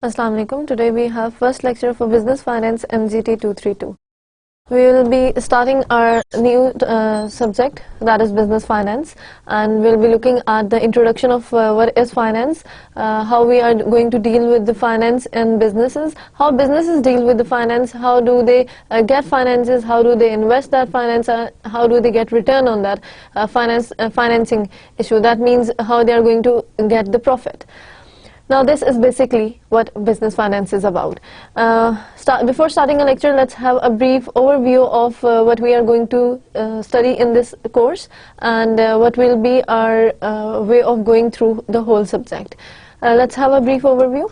Assalamu alaikum. Today we have first lecture for Business Finance MGT 232. We will be starting our new subject, that is Business Finance, and we'll be looking at the introduction of what is finance, how we are going to deal with the finance and businesses, how businesses deal with the finance, how do they get finances, how do they invest that finance, how do they get return on that financing issue. That means how they are going to get the profit. Now this is basically what business finance is about. Before starting a lecture, let's have a brief overview of what we are going to study in this course and what will be our way of going through the whole subject. Let's have a brief overview.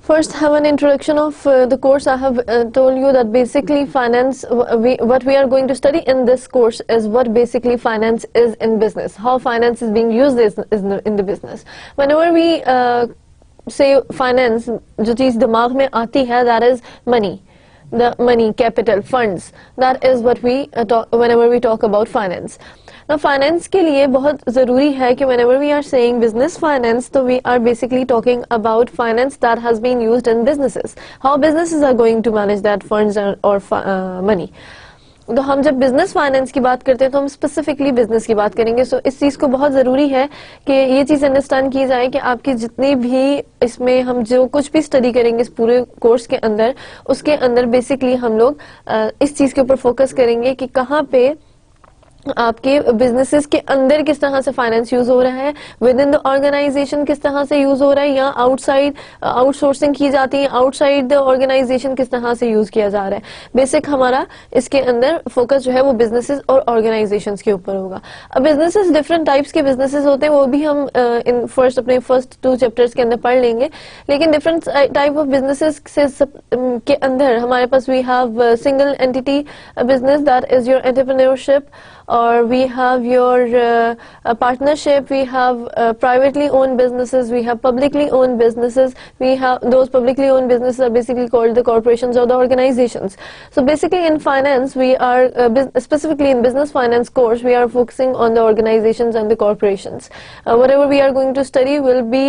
First, have an introduction of the course. I have told you that basically finance, what we are going to study in this course is what basically finance is in business, how finance is being used in the business. Whenever we say finance, जो चीज़ दिमाग में आती है, that is money. The money, capital, funds, that is what we talk whenever we talk about finance. Now finance के लिए बहुत ज़रूरी है कि whenever we are saying business finance, तो we are basically talking about finance that has been used in businesses. How businesses are going to manage that funds or money. तो हम जब बिजनेस फाइनेंस की बात करते हैं तो हम स्पेसिफिकली बिजनेस की बात करेंगे. सो इस चीज़ को बहुत ज़रूरी है कि ये चीज़ अंडरस्टैंड की जाए कि आपकी जितनी भी इसमें हम जो कुछ भी स्टडी करेंगे इस पूरे कोर्स के अंदर, उसके अंदर बेसिकली हम लोग इस चीज़ के ऊपर फोकस करेंगे कि कहाँ पे आपके बिजनेसेस के अंदर किस तरह से फाइनेंस यूज हो रहा है, विद इन द ऑर्गेनाइजेशन किस तरह से यूज हो रहा है, या आउटसाइड आउटसोर्सिंग की जाती है, आउटसाइड द ऑर्गेनाइजेशन किस तरह से यूज किया जा रहा है. बेसिक हमारा इसके अंदर फोकस जो है वो बिजनेसेस और ऑर्गेनाइजेशंस के ऊपर होगा. अब बिजनेसेस डिफरेंट टाइप्स के बिजनेसेस होते हैं, वो भी हम अपने फर्स्ट 2 चैप्टर्स के अंदर पढ़ लेंगे. लेकिन डिफरेंट टाइप ऑफ बिजनेसेस के अंदर हमारे पास we have single entity business, that is your entrepreneurship, or we have your partnership, we have privately owned businesses, we have publicly owned businesses. We have those publicly owned businesses are basically called the corporations or the organizations. So basically in finance we are specifically in business finance course we are focusing on the organizations and the corporations. Whatever we are going to study will be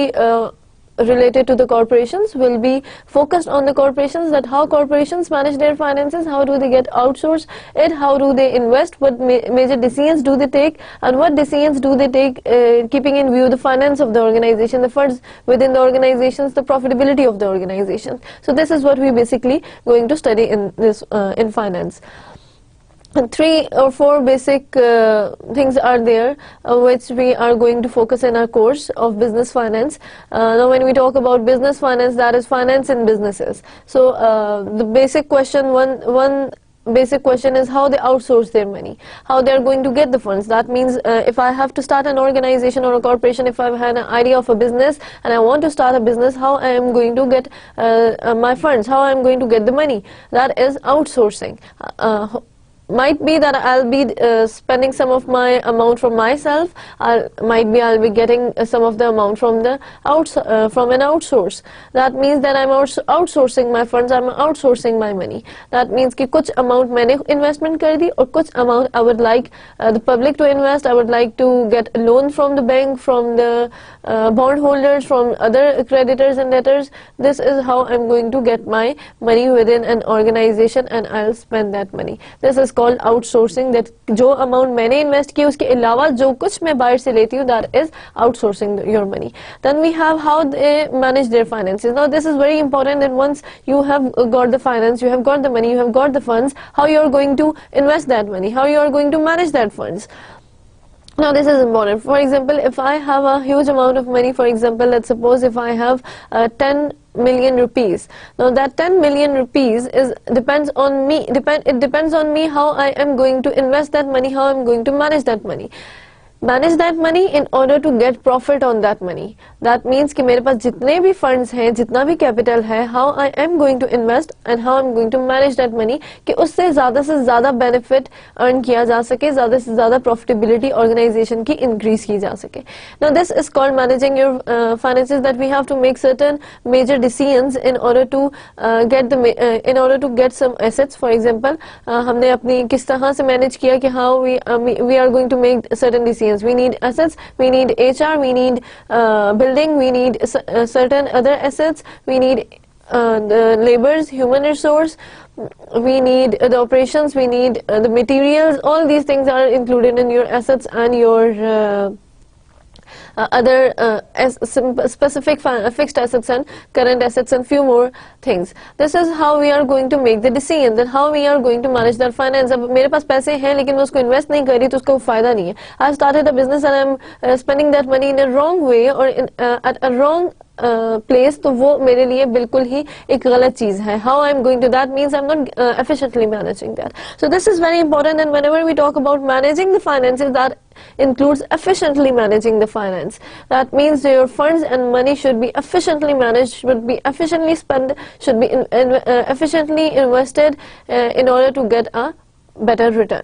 related to the corporations, will be focused on the corporations, that how corporations manage their finances, how do they get outsourced it, how do they invest, what major decisions do they take, and what decisions do they take keeping in view the finance of the organization, the funds within the organizations, the profitability of the organization. So this is what we basically going to study in this in finance. 3 or 4 basic things are there which we are going to focus in our course of business finance. Now when we talk about business finance, that is finance in businesses. So the basic question, one basic question is how they outsource their money, how they are going to get the funds. That means if I have to start an organization or a corporation, if I have an idea of a business and I want to start a business, how I am going to get my funds, how I am going to get the money, that is outsourcing. Might be that I'll be spending some of my amount from myself, might be I'll be getting some of the amount from the from an outsource. That means that I'm outsourcing my funds, I'm outsourcing my money. That means कि कुछ amount मैंने investment कर दी और कुछ amount I would like the public to invest, I would like to get a loan from the bank, from the bond holders, from other creditors and debtors. This is how I'm going to get my money within an organization and I'll spend that money. This is called outsourcing, that जो amount मैंने invest की उसके अलावा जो कुछ मैं बाहर से लेती हूँ, that is outsourcing your money. Then we have how they manage their finances. Now this is very important, that once you have got the finance, you have got the money, you have got the funds, how you are going to invest that money, how you are going to manage that funds. Now this is important. For example, if I have a huge amount of money, for example, let's suppose if I have 10 million rupees. Now that 10 million rupees depends on me. It depends on me how I am going to invest that money, how I am going to manage that money. manage that money in order to get profit on that money. That means कि मेरे पास जितने भी funds हैं, जितना भी capital है, how I am going to invest and how I'm going to manage that money कि उससे से ज़्यादा benefit earn किया जा सके, ज़्यादा से ज़्यादा profitability organization की increase की जा सके. Now this is called managing your finances, that we have to make certain major decisions in order to in order to get some assets. For example, हमने अपनी किस तरह से manage किया कि how we are going to make certain decisions. We need assets, we need HR, we need building, we need certain other assets, we need the laborers, human resource, we need the operations, we need the materials. All these things are included in your assets and your other specific fixed assets and current assets and few more things. This is how we are going to make the decision, that how we are going to manage that finance. अब मेरे पास पैसे हैं लेकिन मैं उसको invest नहीं कर रही तो उसका फायदा नहीं है. I started a business and I'm spending that money in a wrong way or at a wrong place, तो वो मेरे लिए बिल्कुल ही एक गलत चीज है. How I'm going to, that means I'm not efficiently managing that. So this is very important, and whenever we talk about managing the finances, that includes efficiently managing the finance. That means your funds and money should be efficiently managed, should be efficiently spent, should be efficiently invested in order to get a better return.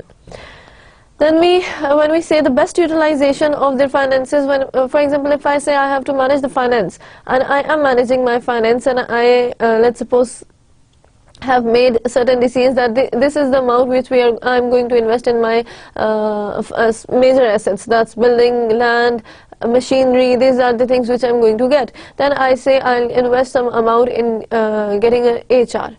Then when we say the best utilization of their finances, when for example if I say I have to manage the finance and I am managing my finance and I let's suppose have made certain decisions that this is the amount which I'm going to invest in my major assets, that's building, land, machinery, these are the things which I'm going to get. Then I say I'll invest some amount in getting an HR.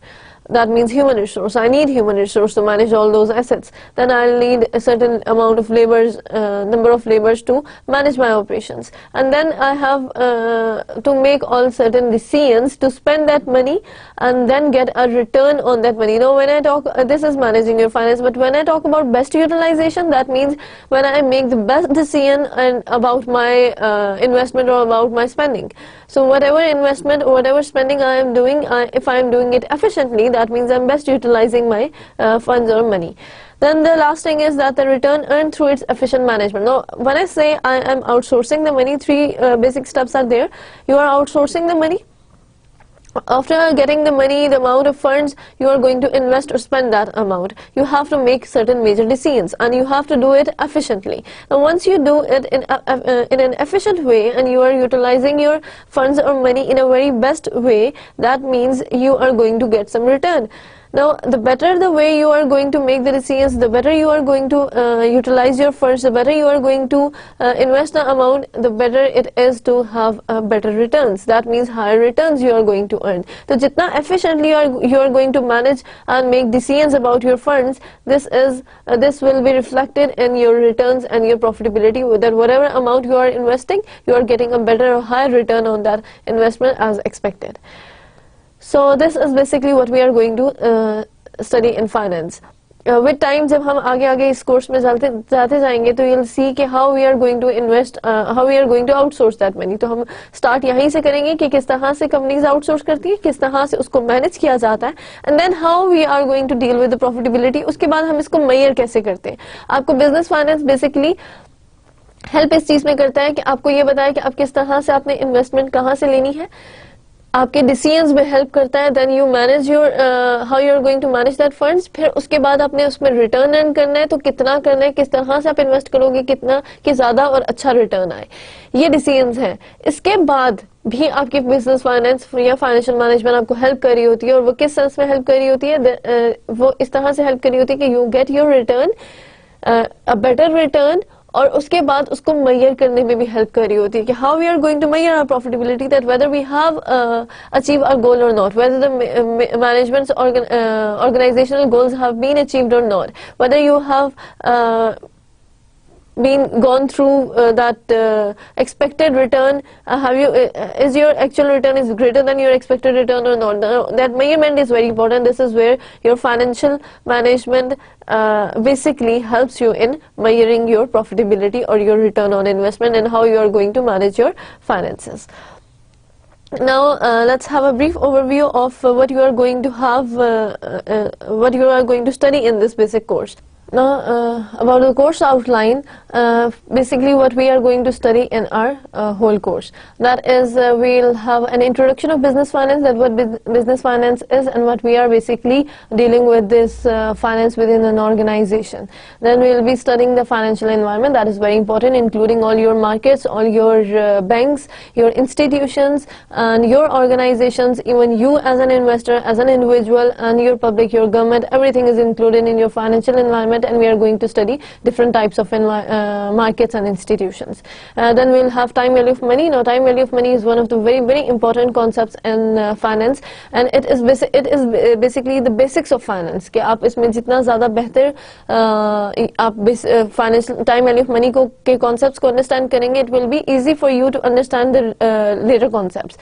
That means human resource. I need human resource to manage all those assets. Then I'll need a certain amount of laborers, number of laborers to manage my operations. And then I have to make all certain decisions to spend that money and then get a return on that money. Now when I talk, this is managing your finance, but when I talk about best utilization, that means when I make the best decision and about my investment or about my spending. So whatever investment or whatever spending I am doing, if I am doing it efficiently, that means I'm best utilizing my funds or money. Then the last thing is that the return earned through its efficient management. Now when I say I am outsourcing the money, three basic steps are there. You are outsourcing the money. After getting the money, the amount of funds, you are going to invest or spend that amount. You have to make certain major decisions and you have to do it efficiently. And once you do it in an efficient way and you are utilizing your funds or money in a very best way, that means you are going to get some return. Now, the better the way you are going to make the decisions, the better you are going to utilize your funds, the better you are going to invest the amount, the better it is to have better returns. That means higher returns you are going to earn. So, jitna efficiently you are going to manage and make decisions about your funds, this will be reflected in your returns and your profitability. That whatever amount you are investing, you are getting a better or higher return on that investment as expected. So this is basically what we are going to study in finance. With time, जब हम आगे इस course में जाते जाएंगे तो you'll see कि how we are going to invest, how we are going to outsource that money. तो हम start यहीं से करेंगे कि किस तरह से companies outsource करती है, किस तरह से उसको manage किया जाता है, and then how we are going to deal with the profitability. उसके बाद हम इसको measure कैसे करते हैं. आपको business finance basically help इस चीज में करता है कि आपको ये बताए कि आप किस तरह से आपने investment कहाँ से लेनी है, आपके डिसीजंस में हेल्प करता है. Then you manage your how you are going to manage that funds. फिर उसके बाद आपने उसमें रिटर्न अर्न करना है, तो कितना करना है, किस तरह से आप इन्वेस्ट करोगे कितना कि ज्यादा और अच्छा रिटर्न आए, ये डिसीजंस हैं. इसके बाद भी आपकी बिजनेस फाइनेंस या फाइनेंशियल मैनेजमेंट आपको हेल्प कर रही होती है, और वो किस सेंस में हेल्प कर रही होती है, वो इस तरह से हेल्प कर रही होती है कि you get your return, a better return, और उसके बाद उसको मेजर करने में भी हेल्प कर रही होती है कि how we are going to measure our profitability, that whether we have achieve our goal और not, whether the management's organizational goals have been achieved or not, whether you have gone through that expected return, have you is your actual return is greater than your expected return or not. That measurement is very important. This is where your financial management basically helps you in measuring your profitability or your return on investment and how you are going to manage your finances. Now let's have a brief overview of what you are going to have, what you are going to study in this basic course. Now, about the course outline, basically what we are going to study in our whole course. That is, we'll have an introduction of business finance, that what business finance is and what we are basically dealing with this finance within an organization. Then we'll be studying the financial environment, that is very important, including all your markets, all your banks, your institutions, and your organizations, even you as an investor, as an individual, and your public, your government, everything is included in your financial environment, and we are going to study different types of markets and institutions. Then we'll have time value of money. Now, time value of money is one of the very, very important concepts in finance, and it is basically the basics of finance. कि आप इसमें जितना ज़्यादा बेहतर आप financial time value of money के concepts को understand करेंगे, it will be easy for you to understand the later concepts.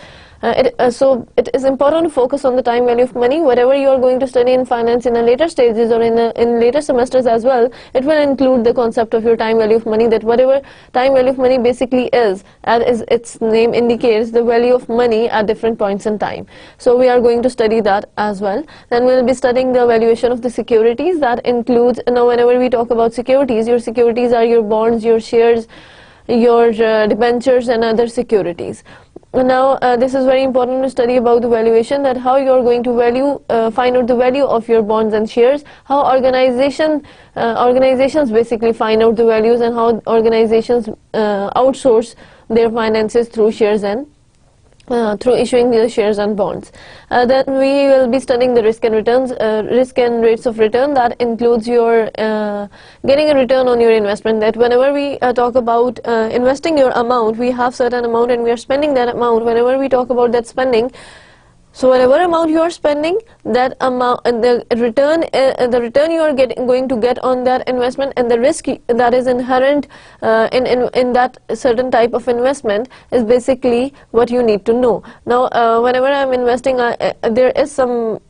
So it is important to focus on the time value of money. Whatever you are going to study in finance in the later stages or in later semesters as well, it will include the concept of your time value of money, that whatever time value of money basically is, as its name indicates, the value of money at different points in time. So we are going to study that as well. Then we will be studying the valuation of the securities. That includes, now whenever we talk about securities, your securities are your bonds, your shares, your debentures and other securities. Now, this is very important to study about the valuation, that how you are going to find out the value of your bonds and shares, how organizations basically find out the values, and how organizations outsource their finances through shares and through issuing the shares and bonds. Then we will be studying the risk and returns, risk and rates of return. That includes your getting a return on your investment. That whenever we talk about investing your amount, we have certain amount and we are spending that amount. Whenever we talk about that spending, so whatever amount you are spending, that amount, the return you are going to get on that investment, and the risk that is inherent in that certain type of investment is basically what you need to know. Now, whenever I'm investing, there is some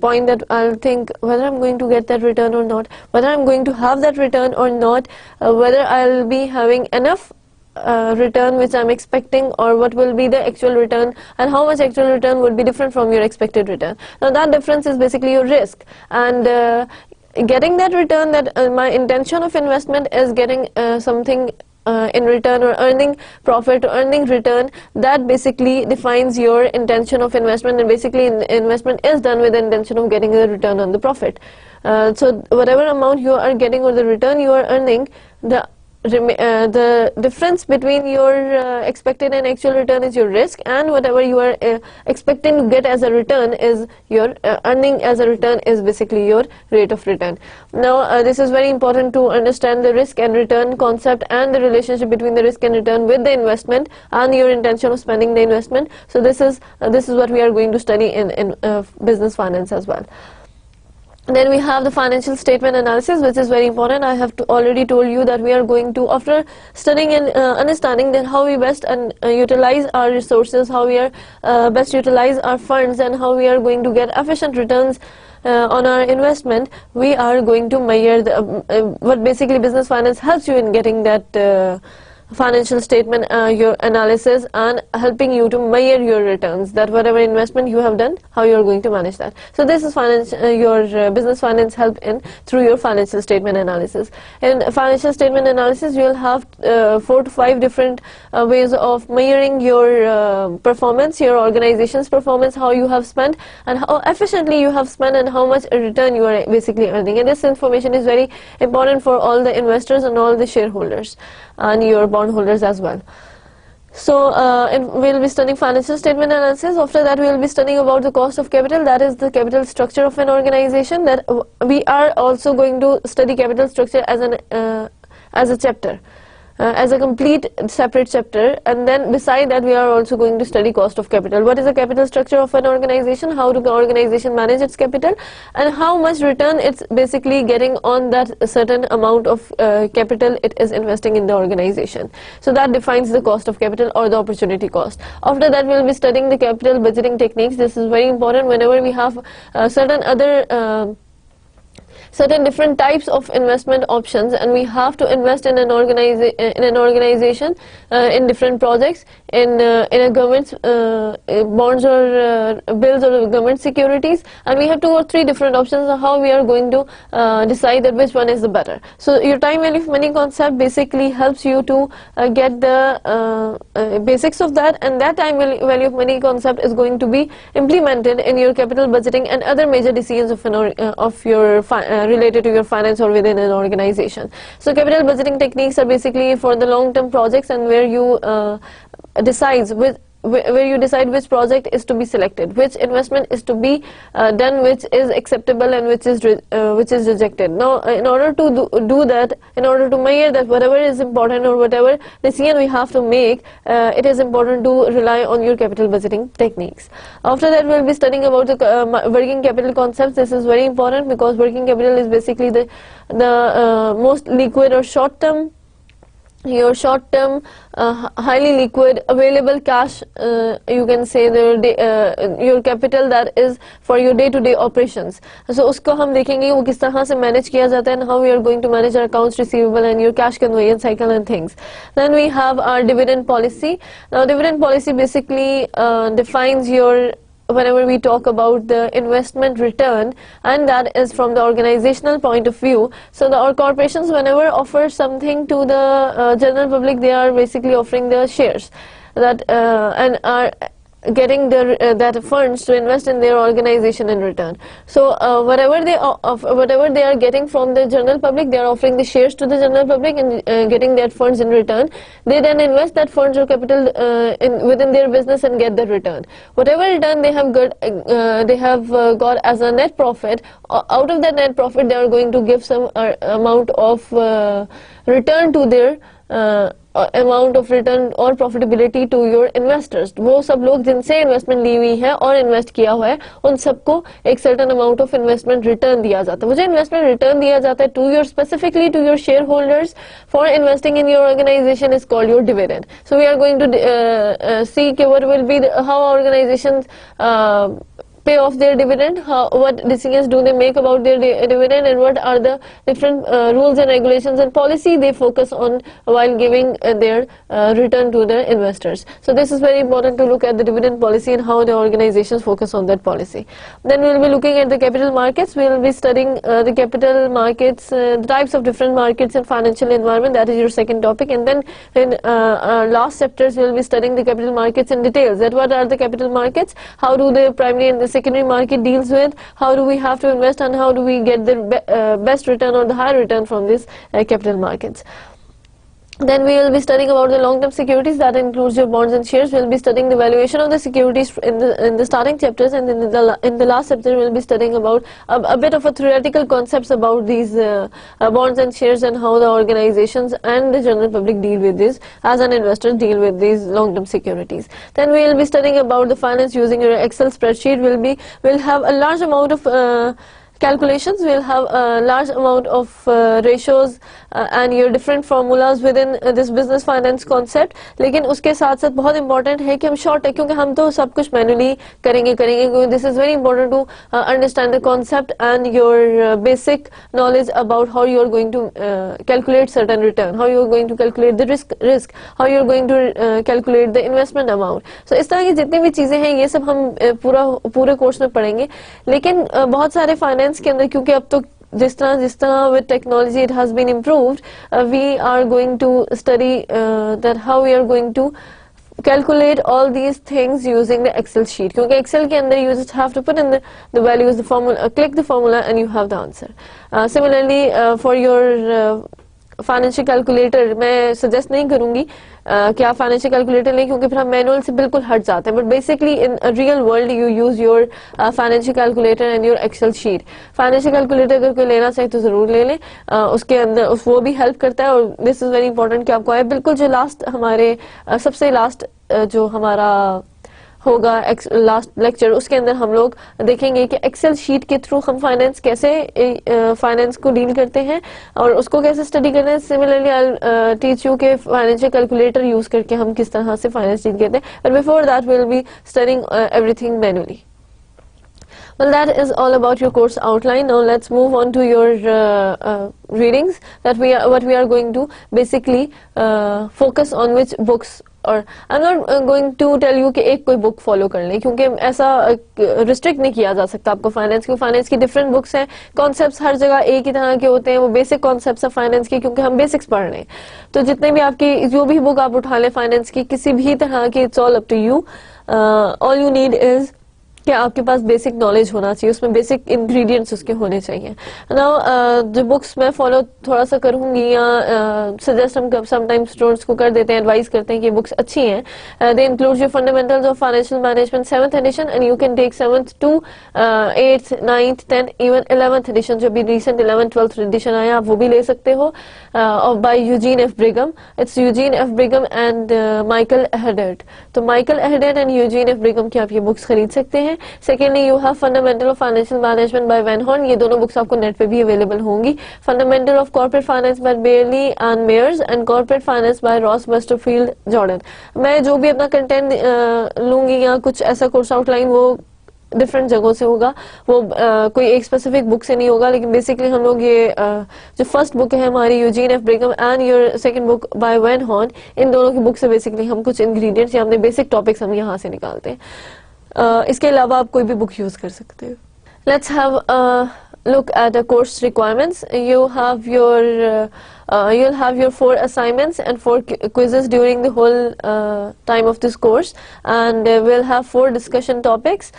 point that I'll think whether I'm going to get that return or not, whether I'm going to have that return or not, whether I'll be having enough return which I'm expecting, or what will be the actual return, and how much actual return would be different from your expected return. Now, that difference is basically your risk, and getting that return, that my intention of investment is getting something in return, or earning profit or earning return, that basically defines your intention of investment, and basically investment is done with the intention of getting a return on the profit. So whatever amount you are getting or the return you are earning, the difference between your expected and actual return is your risk, and whatever you are expecting to get as a return is your earning as a return is basically your rate of return. Now, this is very important to understand the risk and return concept and the relationship between the risk and return with the investment and your intention of spending the investment. So this is what we are going to study in business finance as well. Then we have the financial statement analysis, which is very important. I have already told you that we are going to, after studying and understanding that how we best utilize our resources, how we are best utilize our funds, and how we are going to get efficient returns on our investment, we are going to measure what basically business finance helps you in getting that financial statement your analysis, and helping you to measure your returns, that whatever investment you have done, how you are going to manage that. So this is your business finance help in through your financial statement analysis. In financial statement analysis, you will have 4 to 5 different ways of measuring your performance, your organization's performance, how you have spent and how efficiently you have spent, and how much return you are basically earning. And this information is very important for all the investors and all the shareholders and your bondholders as well. So we'll be studying financial statement analysis. After that, we will be studying about the cost of capital, that is the capital structure of an organization. That we are also going to study capital structure as a chapter, as a complete separate chapter. And then beside that, we are also going to study cost of capital. What is the capital structure of an organization, how do the organization manage its capital, and how much return it's basically getting on that certain amount of capital it is investing in the organization. So that defines the cost of capital or the opportunity cost. After that, we will be studying the capital budgeting techniques. This is very important whenever we have certain other certain different types of investment options, and we have to invest in an organization, in different projects, in a government bonds or bills or government securities, and we have 2 or 3 different options on how we are going to decide that which one is the better. So your time value of money concept basically helps you to get the basics of that, and that time value of money concept is going to be implemented in your capital budgeting and other major decisions of your related to your finance or within an organization. So capital budgeting techniques are basically for the long term projects, and where you decide which project is to be selected, which investment is to be done, which is acceptable and which is rejected. Now in order to do that, in order to measure that whatever is important or whatever decision we have to make, it is important to rely on your capital budgeting techniques. After that, we will be studying about the working capital concepts. This is very important because working capital is basically the most liquid or short term, highly liquid available cash, you can say your capital that is for your day to day operations. So usko hum dekhenge wo kis tarah se manage kiya jata hai and how we are going to manage our accounts receivable and your cash conversion cycle and things. Then we have our dividend policy. Now dividend policy basically defines your, whenever we talk about the investment return, and that is from the organizational point of view. So our corporations, whenever offer something to the general public, they are basically offering their shares that and are getting that funds to invest in their organization in return. So whatever they are getting from the general public, they are offering the shares to the general public and getting that funds in return. They then invest that funds or capital within their business and get the return. Whatever return they have got as a net profit, out of that net profit they are going to give some amount of return to their amount of return और profitability to your investors. वो सब लोग जिनसे investment ली हुई है और invest किया हुआ है, उन सबको एक certain amount of investment return दिया जाता है. वो जो investment return दिया जाता है to your specifically to your shareholders for investing in your organization is called your dividend. So we are going to see what will be how organizations pay off their dividend, what decisions do they make about their dividend, and what are the different rules and regulations and policy they focus on while giving their return to the investors. So this is very important to look at the dividend policy and how the organizations focus on that policy. Then we will be looking at the capital markets. We will be studying the capital markets, the types of different markets and financial environment. That is your second topic. And then in our last chapters we will be studying the capital markets in details. That what are the capital markets, how do the primary and the secondary market deals with, how do we have to invest, and how do we get the best return or the high return from these capital markets. Then we will be studying about the long-term securities. That includes your bonds and shares. We will be studying the valuation of the securities in the starting chapters, and in the last chapter we will be studying about a bit of a theoretical concepts about these bonds and shares and how the organizations and the general public deal with this as an investor, deal with these long-term securities. Then we will be studying about the finance using your Excel spreadsheet. We'll have a large amount of calculations, we'll have a large amount of ratios and your different formulas within this business finance concept. लेकिन उसके साथ साथ बहुत important है कि हम short है, क्योंकि हम तो सब कुछ manually करेंगे. This is very important to understand the concept and your basic knowledge about how you are going to calculate certain return, how you are going to calculate the risk, how you are going to calculate the investment amount. So इस तरह की जितनी भी चीजें हैं ये सब हम पूरे कोर्स में पढ़ेंगे. लेकिन बहुत सारे फाइनेंस के अंदर, क्योंकि अब तो जिस तरह with technology it has been improved, we are going to study that how we are going to calculate all these things using the Excel sheet. क्योंकि Excel के अंदर you just have to put in the values, the formula, click the formula and you have the answer. Similarly for your financial calculator मैं suggest नहीं करूंगी कि आप financial calculator लें, क्योंकि फिर हम मैनुअल से बिल्कुल हट जाते हैं. But basically in real world you use your financial calculator and your Excel sheet. Financial calculator अगर कोई लेना चाहे तो जरूर ले लें, उसके अंदर वो भी हेल्प करता है. और दिस इज वेरी इंपॉर्टेंट कि आपको आए. बिल्कुल जो लास्ट हमारे सबसे लास्ट जो हमारा होगा लास्ट लेक्चर, उसके अंदर हम लोग देखेंगे कि एक्सेल शीट के थ्रू हम फाइनेंस कैसे फाइनेंस को डील करते हैं और उसको कैसे स्टडी करते हैं. सिमिलरली आई टीच यू के फाइनेंशियल कैलकुलेटर यूज करके हम किस तरह से फाइनेंस डील करते हैं. But before that we will be studying everything manually. Well, that is all about your course outline. Now let's move on to your readings. What we are going to basically focus on which books. और I am not going to tell you कि एक कोई book follow कर लें, क्योंकि ऐसा restrict नहीं किया जा सकता आपको फाइनेंस की डिफरेंट बुक्स हैं, कॉन्सेप्ट्स हर जगह एक ही तरह के होते हैं, वो बेसिक कॉन्सेप्ट्स है फाइनेंस की, क्योंकि हम बेसिक्स पढ़ रहे हैं। तो जितने भी आपकी जो भी बुक आप उठा लें फाइनेंस की किसी भी तरह की, it's all up to you. All you need is कि आपके पास बेसिक नॉलेज होना चाहिए, उसमें बेसिक इंग्रेडिएंट्स उसके होने चाहिए। नाउ जो बुक्स मैं फॉलो थोड़ा सा करूंगी या सजेस्ट हम समटाइम्स स्टूडेंट्स को कर देते हैं, एडवाइस करते हैं कि बुक्स अच्छी हैं। They include your fundamentals of financial management 7th edition and you can take 7th to 8th 9th 10th even 11th edition, जो अभी रिसेंट 11th 12th एडिशन आया, आप वो भी ले सकते हो, by Eugene F Brigham. It's Eugene F Brigham and Michael Ehrhardt. तो Michael Ehrhardt and Eugene F Brigham की आप ये बुक्स खरीद सकते हैं। Secondly you have fundamental of financial management by Van Horne, ये दोनों बुक्स आपको नेट पे भी अवेलेबल होंगी। Fundamental of corporate finance by Brealey and Myers and corporate finance by Ross Westerfield Jordan. मैं जो भी अपना कंटेंट लूंगी या कुछ ऐसा कोर्स आउटलाइन वो डिफरेंट जगहों से होगा, वो कोई एक स्पेसिफिक बुक से नहीं होगा, लेकिन बेसिकली हम लोग ये जो फर्स्ट बुक है हमारी Eugene F Brigham and your second book by Van Horne, इन दोनों की बुक से बेसिकली हम कुछ इंग्रेडिएंट्स या अपने बेसिक टॉपिक्स हम यहाँ से निकालते हैं। इसके अलावा आप कोई भी बुक यूज कर सकते हो। Let's have look at the course requirements. You'll have your 4 assignments and 4 quizzes during the whole time of this course, and we'll have 4 discussion topics.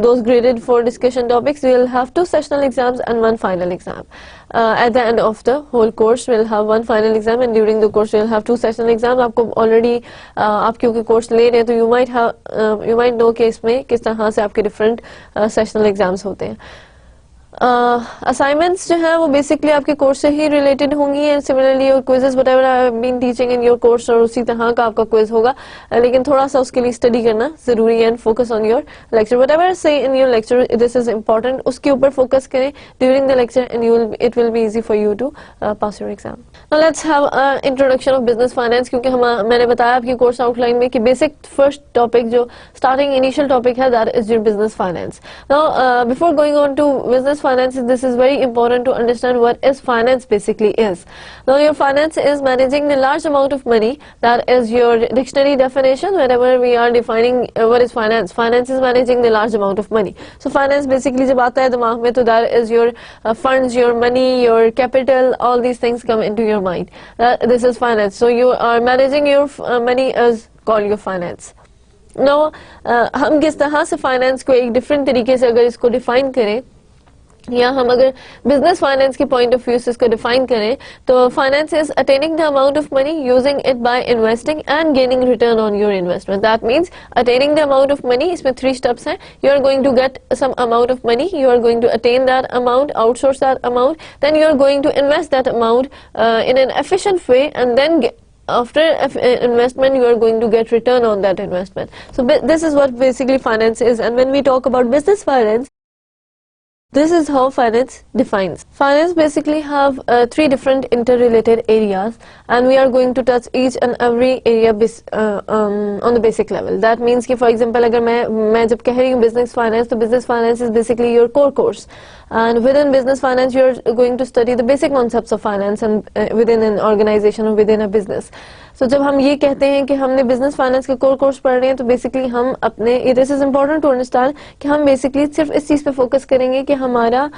Those graded 4 discussion topics. We'll have 2 sessional exams and 1 final exam. At the end of the whole course, we'll have 1 final exam, and during the course we'll have 2 sessional exams. आपको already आप क्योंकि course ले रहे हैं तो you might know कि इसमें किस तरह से आपके different sessional exams होते हैं। असाइनमेंट्स जो है वो बेसिकली आपके कोर्स से ही रिलेटेड होंगी, and similarly your quizzes whatever I have been teaching in your course, और उसी तरह का आपका क्विज होगा, लेकिन थोड़ा सा उसके लिए स्टडी करना जरूरी है and focus on your lecture. Whatever से in your lecture this is important, उसके ऊपर फोकस करें during the lecture and it will be easy for you to pass your exam. Now let's have introduction of business finance, क्योंकि मैंने बताया आपकी course outline में कि बेसिक फर्स्ट टॉपिक जो स्टार्टिंग इनिशियल टॉपिक है that is your business finance. Now before going on to business finance, this is very important to understand what is finance basically is. Now your finance is managing the large amount of money. That is your dictionary definition. Whenever we are defining what is finance, finance is managing the large amount of money. So finance basically जब आता है दिमाग में तो that is your funds, your money, your capital, all these things come into your mind. This is finance. So you are managing your money is called your finance. Now हम किस तरह से फाइनेंस को एक डिफरेंट तरीके से अगर इसको डिफाइन करें, या हम अगर बिजनेस फाइनेंस के पॉइंट ऑफ व्यू से इसको डिफाइन करें, तो finance is attaining the amount of money using it by investing and gaining return on your investment. That means attaining the amount of money, इसमें 3 स्टेप्स हैं। You are going to get some amount of money, you are going to attain that amount, outsource that amount, then you are going to invest that amount in an efficient way, and then after investment you are going to get return on that investment. So this is what basically finance is, and when we talk about business finance, this is how finance defines. Finance basically have 3 different interrelated areas, and we are going to touch each and every area on the basic level. That means कि for example अगर मैं जब कह रही हूँ business finance, तो business finance is basically your core course, and within business finance you are going to study the basic concepts of finance and within an organization or within a business. So जब हम ये कहते हैं कि हमने business finance के core course पढ़ रहे हैं, तो बेसिकली हम अपने this is important to understand कि हम बेसिकली सिर्फ इस चीज पे फोकस करेंगे कि हमारा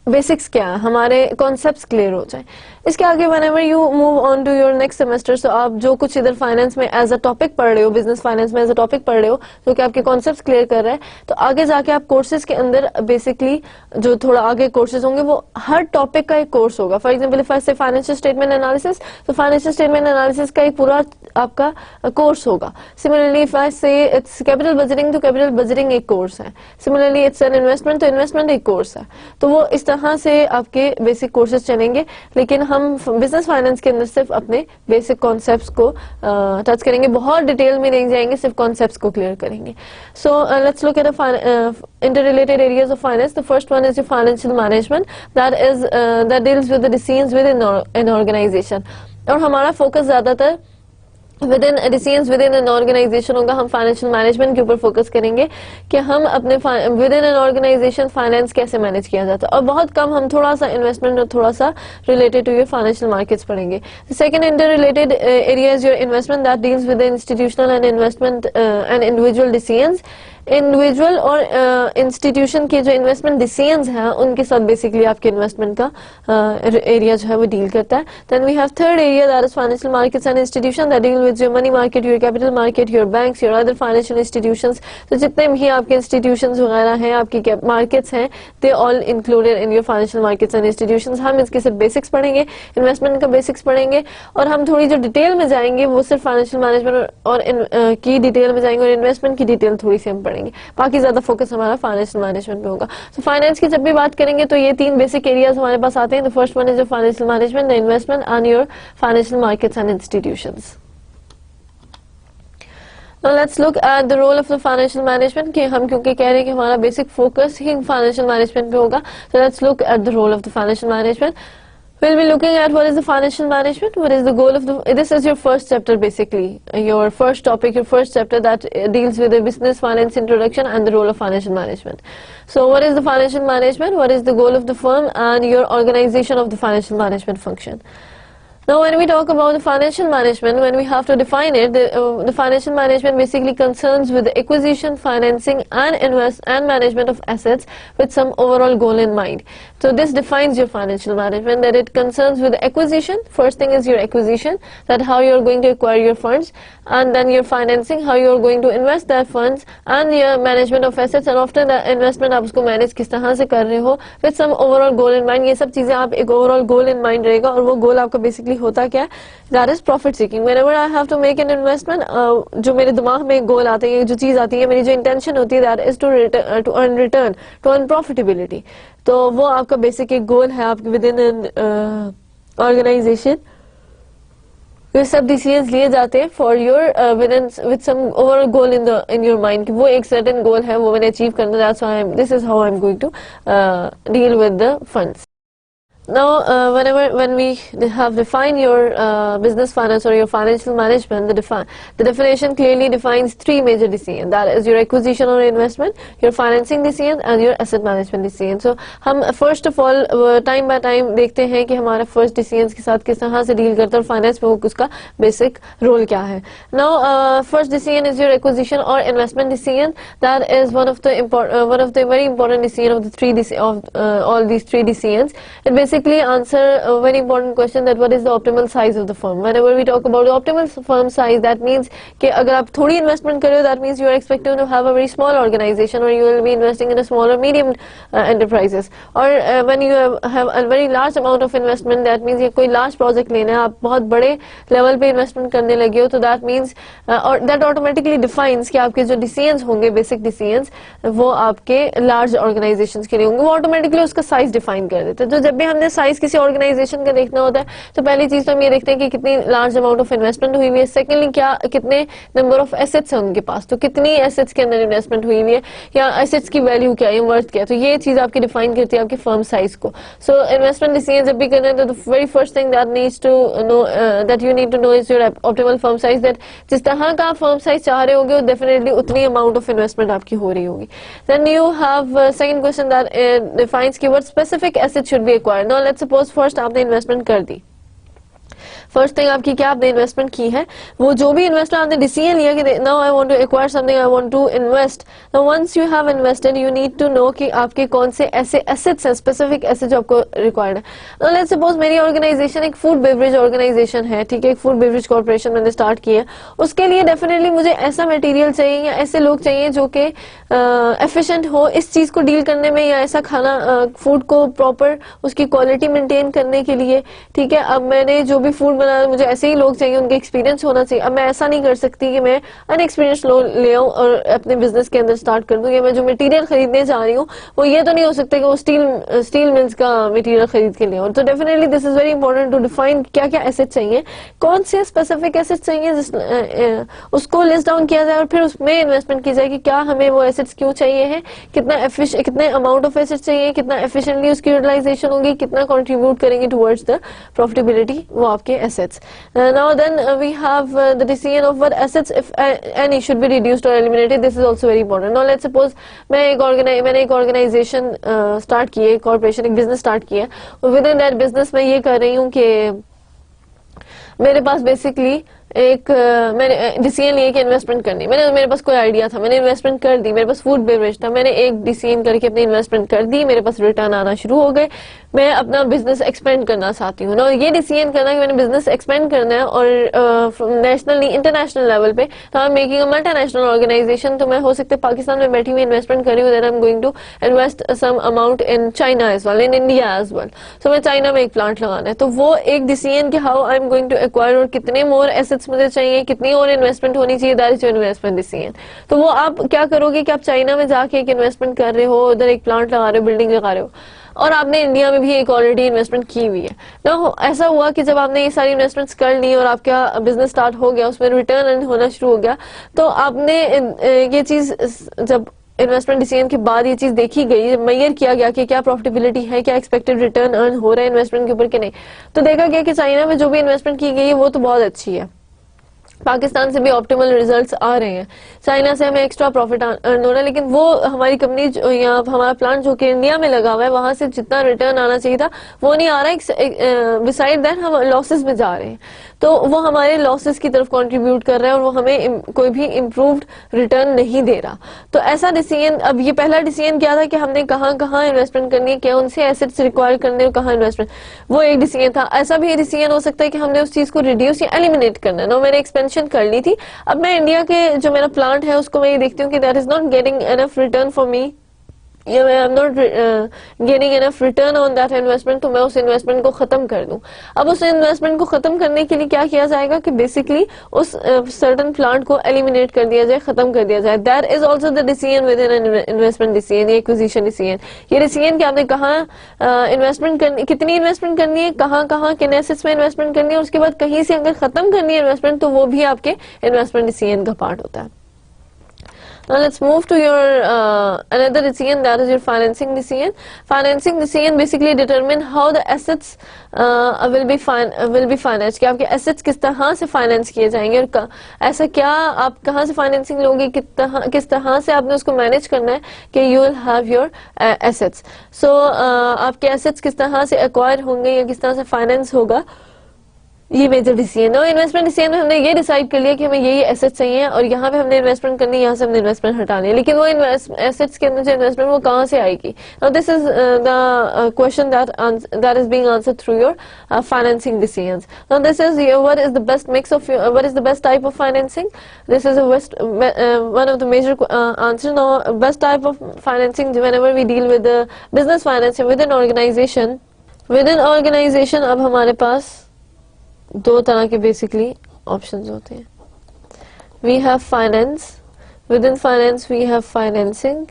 बेसिक्स क्या है, हमारे कॉन्सेप्ट्स क्लियर हो जाए। इसके आगे whenever you move on to your next semester, so आप जो कुछ इधर फाइनेंस में एज अ टॉपिक पढ़ रहे हो, बिजनेस फाइनेंस में एज अ टॉपिक पढ़ रहे हो, जो कि आपके कॉन्सेप्ट्स क्लियर कर रहा है, तो आगे जाके आप कोर्सेज के अंदर बेसिकली जो थोड़ा आगे कोर्सेज होंगे वो हर टॉपिक का एक कोर्स होगा। फॉर एग्जाम्पल इफ आई से फाइनेंशियल स्टेटमेंट एनालिसिस, तो फाइनेंशियल स्टेटमेंट एनालिसिस का एक पूरा आपका कोर्स होगा। सिमिलरली इफ आई से इट्स कैपिटल बजटिंग, तो कैपिटल बजटिंग एक कोर्स है। सिमिलरली इट्स एन इन्वेस्टमेंट, तो इन्वेस्टमेंट एक कोर्स है। तो वो इस तरह से आपके बेसिक कोर्सेज चलेंगे, लेकिन हम बिजनेस फाइनेंस के अंदर सिर्फ अपने बेसिक कॉन्सेप्ट्स को टच करेंगे, बहुत डिटेल में नहीं जाएंगे, सिर्फ कॉन्सेप्ट्स को क्लियर करेंगे। So let's look at interrelated areas of finance. The first one is your financial management, that deals with the decisions within an organization, और हमारा फोकस ज्यादातर within decisions within an organisation होगा, हम financial management के ऊपर focus करेंगे कि हम अपने within an organisation finance कैसे मैनेज किया जाता है, और बहुत कम हम थोड़ा सा इन्वेस्टमेंट और थोड़ा सा related to your financial markets पढ़ेंगे. Second interrelated area is your investment that deals with institutional and investment and individual decisions. Individual और इंस्टीट्यूशन के जो इन्वेस्टमेंट डिसीजंस हैं उनके साथ बेसिकली आपके इन्वेस्टमेंट का एरिया जो है वो डील करता है. Then we have third area that is financial markets and institution that deal with your money market, your capital market, your banks, your other financial institutions. तो जितने भी आपके इंस्टीट्यूशंस वगैरह हैं, आपकी मार्केट्स हैं, they all included in your financial markets and institutions. हम इसके सिर्फ बेसिक्स पढ़ेंगे, इन्वेस्टमेंट का बेसिक्स पढ़ेंगे, और हम थोड़ी जो डिटेल में जाएंगे वो सिर्फ फाइनेंशियल मैनेजमेंट और की डिटेल में जाएंगे, और इन्वेस्टमेंट की डिटेल थोड़ी सी हम पढ़ेंगे. बाकी ज्यादा फोकस हमारा फाइनेंशियल मैनेजमेंट पे होगा. सो फाइनेंस की जब भी बात करेंगे तो ये तीन बेसिक एरियाज हमारे पास आते हैं. The first one is financial management, the investment and your financial markets and institutions. Now let's look at the role of the financial management, कि हम क्योंकि कह रहे हैं कि हमारा बेसिक फोकस ही फाइनेंशियल मैनेजमेंट पे होगा. So let's look at the role of the financial management. We'll be looking at what is the financial management, what is the goal of the, this is your first chapter basically, your first topic, your first chapter that deals with the business finance introduction and the role of financial management. So what is the financial management, what is the goal of the firm, and your organization of the financial management function. Now when we talk about the financial management, when we have to define it, the financial management basically concerns with the acquisition, financing and management of assets with some overall goal in mind. So this defines your financial management, that it concerns with the acquisition. First thing is your acquisition, that how you are going to acquire your funds, and then your financing, how you are going to invest that funds, and your management of assets, and after the investment आप उसको manage किस तरह से कर रहे हो with some overall goal in mind. ये सब चीजें आप एक overall goal in mind रहेगा, और वो goal आपका basically होता क्या है, that is profit seeking. Whenever I have to make an investment, जो मेरे दिमाग में गोल आते हैं, जो चीज आती है, मेरी जो इंटेंशन होती है, that is to earn return, to earn profitability. तो वो आपका बेसिक एक गोल है आपके विद इन एन ऑर्गेनाइजेशन. ये सब डिसीजंस लिए जाते हैं for your with some overall goal in your mind, कि वो एक सर्टेन गोल है, वो मैंने अचीव करना. That's why this is how I am going to deal with the funds. Now, when we have defined your business finance or your financial management, the definition clearly defines three major decisions. That is your acquisition or investment, your financing decision, and your asset management decision. So, हम first of all time by time देखते हैं कि हमारा first decisions के साथ किस तरह से deal करता है, और finance में वो उसका basic role क्या है. Now, first decision is your acquisition or investment decision. That is one of the very important decision of the all these three decisions. It basically answer a very important question, that what is the optimal size of the firm. Whenever we talk about the optimal firm size, that means कि अगर आप थोड़ी investment कर रहे हो, that means you are expecting to have a very small organization, or you will be investing in a small or medium enterprises. Or when you have a very large amount of investment, that means ये कोई large project लेना है, आप बहुत बड़े level पे investment करने लगे हो, तो that means और that automatically defines कि आपके जो decisions होंगे, basic decisions, वो आपके large organizations के लिए होंगे, वो automatically उसका size define कर देते हैं. तो जब भी हमने साइज किसी ऑर्गेनाइजेशन का देखना होता है, तो पहली चीज तो हम ये देखते हैं कि कितनी लार्ज अमाउंट ऑफ इन्वेस्टमेंट हुई हुई है. सेकेंडली क्या कितने नंबर ऑफ एसेट्स हैं उनके पास, तो कितनी एसेट्स के अंदर इन्वेस्टमेंट हुई हुई है, या एसेट्स की वैल्यू क्या है, वर्थ क्या है. तो ये चीज आपकी डिफाइन करती है आपकी फर्म साइज को. सो इन्वेस्टमेंट डिसीजन जब भी करना है, तो the very first thing that needs to know, that you need to know is your optimal firm size. That जिस तरह का आप फर्म साइज चाह रहे होगे, डेफिनेटली उतनी अमाउंट ऑफ इन्वेस्टमेंट आपकी हो रही होगी. Then you have second question that defines कि what specific asset should be acquired. Now let's suppose first आपने इन्वेस्टमेंट कर दी. फर्स्ट थिंग आपकी क्या, आपने इन्वेस्टमेंट की है, वो जो भी इन्वेस्टमेंट आपने डिसीजन लिया कि now I want to acquire something, I want to invest. Now once you have invested, you need to know कि आपके कौन से ऐसे एसेट्स हैं, स्पेसिफिक एसेट जो आपको रिक्वायर्ड है. नाउ लेट्स सपोज मेरी ऑर्गेनाइजेशन एक फूड बेवरेज ऑर्गेनाइजेशन है, ठीक है, एक फूड बेवरेज कॉर्पोरेशन मैंने स्टार्ट किया. उसके लिए डेफिनेटली मुझे ऐसा मटेरियल चाहिए, या ऐसे लोग चाहिए जो कि एफिशिएंट हो इस चीज को डील करने में, या ऐसा खाना फूड को प्रॉपर उसकी क्वालिटी मेंटेन करने के लिए. ठीक है, अब मैंने जो भी फूड बनाया, मुझे ऐसे ही लोग चाहिए, उनके एक्सपीरियंस होना चाहिए. अब मैं ऐसा नहीं कर सकती कि मैं अनएक्सपीरियंस लोग ले आऊं और अपने बिजनेस के अंदर स्टार्ट कर दूं, या मैं जो मटेरियल खरीदने जा रही हूँ वो ये तो नहीं हो सकता कि वो स्टील मिल्स का मटेरियल खरीद के ले आऊं. तो definitely this is very important to define क्या क्या एसेट चाहिए, कौन से स्पेसिफिक एसेट चाहिए, उसको लिस्ट डाउन किया जाए, और फिर उसमें इन्वेस्टमेंट की जाए कि क्या हमें वो एसेट्स क्यों चाहिए हैं, कितने अमाउंट ऑफ एसेट्स चाहिए, कितना एफिशिएंटली उसकी यूटिलाइजेशन होगी, कितना कंट्रीब्यूट करेंगे टुवर्ड्स द प्रॉफिटेबिलिटी, वो आपकी आपके assets. Now then we have the decision of what assets, if any, should be reduced or eliminated. This is also very important. Now let's suppose मैंने एक organization start की है, corporation, एक business start की है, और within that business मैं ये कर रही हूँ कि मेरे पास बेसिकली एक मैंने डिसीजन लिया कि इन्वेस्टमेंट करनी, मेरे पास कोई आइडिया था, मैंने इन्वेस्टमेंट कर दी, मेरे पास फूड बेवरेज था, मैंने एक डिसीजन करके अपनी इन्वेस्टमेंट कर दी, मेरे पास रिटर्न आना शुरू हो गए, मैं अपना बिजनेस एक्सपेंड करना चाहती हूँ ना, ये डिसीजन करना कि मैंने बिजनेस एक्सपेंड करना है और नेशनली इंटरनेशनल लेवल पे, तो I am making a multinational organization, तो मैं हो सकता है पाकिस्तान में बैठी हुई इन्वेस्टमेंट कर रही हूँ, then I am going to invest some amount in China as well, in India as well, so मैं चाइना में एक प्लांट लगाना है, तो वो एक डिसीजन कि how I am going to acquire और कितने मोर एसेट्स मुझे चाहिए, कितनी और इन्वेस्टमेंट होनी चाहिए, that is your investment decision. तो वो आप क्या करोगे कि आप चाइना में जाके एक इन्वेस्टमेंट कर रहे हो, उधर एक प्लांट लगा रहे हो, बिल्डिंग लगा रहे हो, और आपने इंडिया में भी एक ऑलरेडी इन्वेस्टमेंट की हुई है ना। ऐसा हुआ कि जब आपने ये सारी इन्वेस्टमेंट्स कर ली और आपका बिजनेस स्टार्ट हो गया, उसमें रिटर्न होना शुरू हो गया, तो आपने ये चीज जब इन्वेस्टमेंट डिसीजन के बाद ये चीज देखी गई, मेजर किया गया कि क्या प्रॉफिटेबिलिटी है, क्या एक्सपेक्टेड रिटर्न अर्न हो रहा है इन्वेस्टमेंट के ऊपर कि नहीं, तो देखा गया कि चाइना में जो भी इन्वेस्टमेंट की गई है वो तो बहुत अच्छी है, पाकिस्तान से भी ऑप्टिमल रिजल्ट्स आ रहे हैं, चाइना से हमें एक्स्ट्रा प्रॉफिट अर्न हो रहा है, लेकिन वो हमारी कंपनी या हमारा प्लांट जो कि इंडिया में लगा हुआ है वहां से जितना रिटर्न आना चाहिए था वो नहीं आ रहा है, बिसाइड दैट हम लॉसेस में जा रहे हैं, तो वो हमारे लॉसेस की तरफ कंट्रीब्यूट कर रहा है और वो हमें कोई भी इम्प्रूव्ड रिटर्न नहीं दे रहा। तो ऐसा डिसीजन, अब ये पहला डिसीजन क्या था कि हमने कहाँ कहाँ इन्वेस्टमेंट करनी है, क्या उनसे एसेट्स रिक्वायर करने और कहाँ इन्वेस्टमेंट, वो एक डिसीजन था। ऐसा भी डिसीजन हो सकता है कि हमने उस चीज को रिड्यूस या एलिमिनेट करना है ना, मैंने एक्सपेंशन कर ली थी, अब मैं इंडिया के जो मेरा प्लांट है उसको मैं ये देखती हूँ कि that is not getting enough return for me, या मैं आई am not getting enough return on that investment, तो मैं उस इन्वेस्टमेंट को खत्म कर दूं। अब उस इन्वेस्टमेंट को खत्म करने के लिए क्या किया जाएगा कि बेसिकली उस सर्टन प्लांट को एलिमिनेट कर दिया जाए, खत्म कर दिया जाए। That is also the decision with in investment decision, acquisition decision, ये डिसीजन कि आपने कहाँ इन्वेस्टमेंट करनी, कितनी इन्वेस्टमेंट करनी है, कहाँ कहाँ किन एसेट्स में इन्वेस्टमेंट करनी है, उसके बाद कहीं से अगर खत्म करनी है इन्वेस्टमेंट तो वो भी आपके इन्वेस्टमेंट डिसीजन का पार्ट होता है। Now let's move to your another decision, that is your financing decision. Financing decision basically determine how the assets will be financed, कि आपके assets किस तरह से finance किए जाएंगे और ऐसा क्या आप कहाँ से financing लोगे, किस तरह से आपने उसको manage करना है कि you will have your assets. So आपके assets किस तरह से acquire होंगे या किस तरह से finance होगा, ये मेजर डिसीजन है। इन्वेस्टमेंट डिसीजन में हमने ये डिसाइड कर लिया कि हमें ये एसेट्स चाहिए और यहाँ पे हमने इन्वेस्टमेंट करनी है, यहाँ से हमने इन्वेस्टमेंट हटानी है, लेकिन वो एसेट्स के अंदर जो इन्वेस्टमेंट वो कहाँ से आएगी। Now this is the question that is being answered through your financing decisions. Now this is what is the best mix of what is the best type of financing, this is one of the major answer. Now best type of financing whenever we deal with business finance with an organization, अब हमारे पास दो तरह के basically options होते हैं। We have finance, within finance we have financing,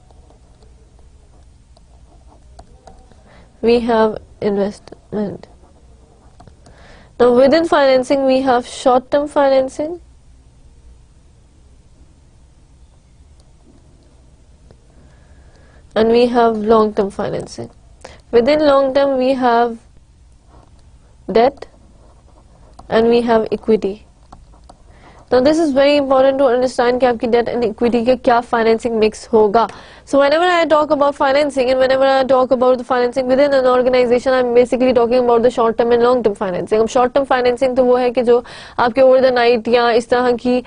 we have investment. Now within financing we have short term financing, and we have long term financing. Within long term we have debt and we have equity. Now this is very important to understand कि आपकी debt and equity के क्या financing mix होगा. So whenever I talk about financing and whenever I talk about the financing within an organization, I'm basically talking about the short term and long term financing. अब short term financing तो वो है कि जो आपके over the night या इस तरह की